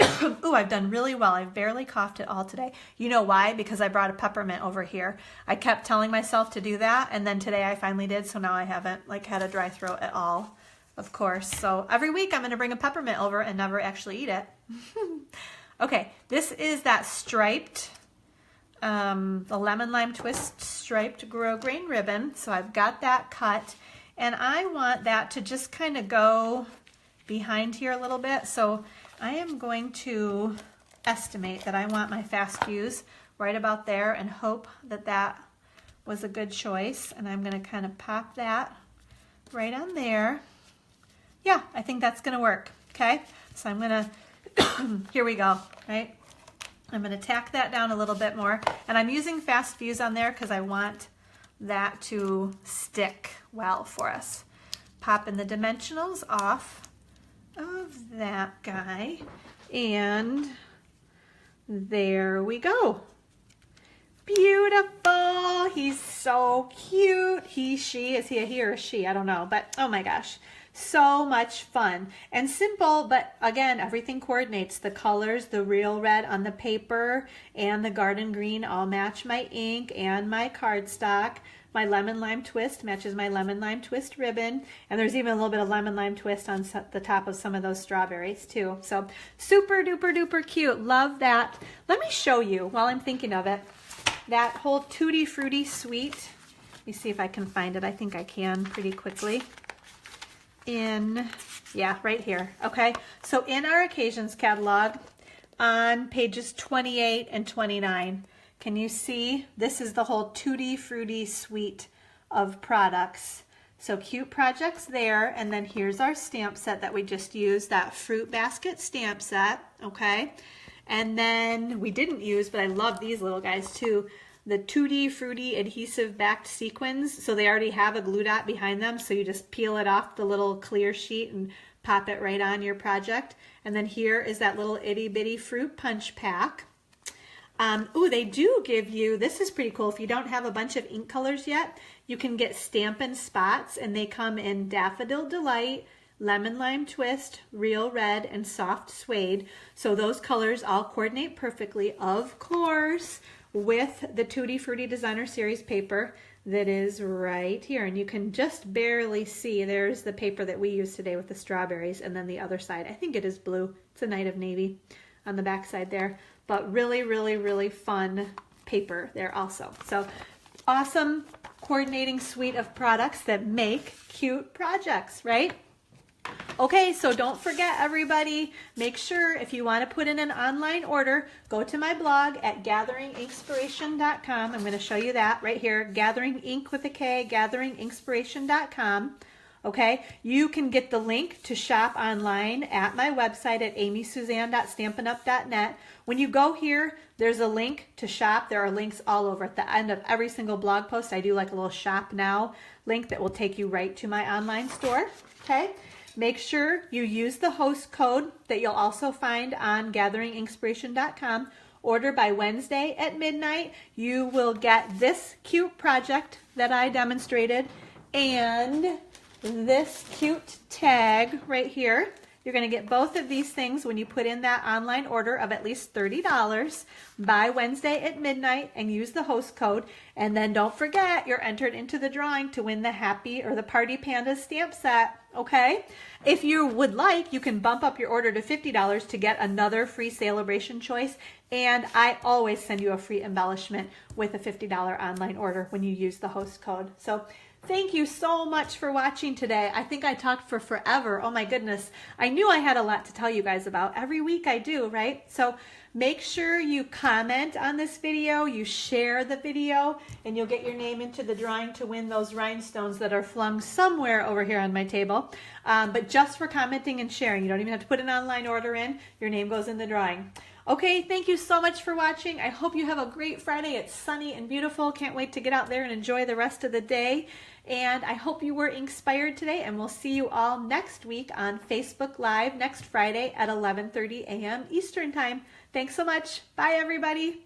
ooh, I've done really well. I've barely coughed at all today. You know why? Because I brought a peppermint over here. I kept telling myself to do that, and then today I finally did, so now I haven't like had a dry throat at all, of course. So every week I'm gonna bring a peppermint over and never actually eat it. Okay, this is that striped, the lemon lime twist striped grosgrain ribbon. So I've got that cut, and I want that to just kind of go behind here a little bit. So I am going to estimate that I want my fast fuse right about there and hope that that was a good choice. And I'm going to kind of pop that right on there. Yeah, I think that's going to work. Okay, so I'm going to, here we go, right? I'm going to tack that down a little bit more. And I'm using fast fuse on there because I want that to stick well for us. Popping the dimensionals off of that guy, and there we go. Beautiful. He's so cute. He, she, is he a he or a she? I don't know, but oh my gosh, so much fun and simple. But again, everything coordinates. The colors, the real red on the paper and the garden green all match my ink and my cardstock. My lemon lime twist matches my lemon lime twist ribbon, and there's even a little bit of lemon lime twist on the top of some of those strawberries too. So super duper duper cute. Love that. Let me show you while I'm thinking of it. That whole Tutti Frutti Suite. Let me see if I can find it. I think I can pretty quickly. Yeah, right here. Okay, so in our occasions catalog on pages 28 and 29, can you see? This is the whole Tutti Frutti suite of products. So cute projects there, and then here's our stamp set that we just used, that fruit basket stamp set, okay? And then we didn't use, but I love these little guys too, the Tutti Frutti adhesive backed sequins. So they already have a glue dot behind them, so you just peel it off the little clear sheet and pop it right on your project. And then here is that little itty bitty fruit punch pack. Ooh, they do give you, this is pretty cool, if you don't have a bunch of ink colors yet, you can get Stampin' Spots, and they come in Daffodil Delight, Lemon Lime Twist, Real Red, and Soft Suede. So those colors all coordinate perfectly, of course, with the Tutti Frutti Designer Series paper that is right here. And you can just barely see, there's the paper that we use today with the strawberries, and then the other side, I think it is blue. It's a night of navy on the back side there. But really, really, really fun paper there also. So awesome coordinating suite of products that make cute projects, right? Okay, so don't forget, everybody, make sure if you want to put in an online order, go to my blog at gatheringinkspiration.com. I'm going to show you that right here, Gathering Ink with a K, gatheringinkspiration.com. Okay, you can get the link to shop online at my website at amysuzanne.stampinup.net. When you go here, there's a link to shop. There are links all over. At the end of every single blog post, I do like a little shop now link that will take you right to my online store. Okay, make sure you use the host code that you'll also find on gatheringinkspiration.com. Order by Wednesday at midnight. You will get this cute project that I demonstrated and this cute tag right here. You're going to get both of these things when you put in that online order of at least $30 by Wednesday at midnight and use the host code. And then don't forget, you're entered into the drawing to win the Happy or the Party Pandas Stamp Set, okay? If you would like, you can bump up your order to $50 to get another free Sale-a-Bration choice. And I always send you a free embellishment with a $50 online order when you use the host code. So Thank you so much for watching today. I think I talked for forever. Oh my goodness. I knew I had a lot to tell you guys about. Every week I do, right? So make sure you comment on this video, you share the video, and you'll get your name into the drawing to win those rhinestones that are flung somewhere over here on my table. But just for commenting and sharing. You don't even have to put an online order in. Your name goes in the drawing. Okay, thank you so much for watching. I hope you have a great Friday. It's sunny and beautiful. Can't wait to get out there and enjoy the rest of the day. And I hope you were inspired today, and we'll see you all next week on Facebook Live next Friday at 11:30 a.m. Eastern Time. Thanks so much. Bye, everybody.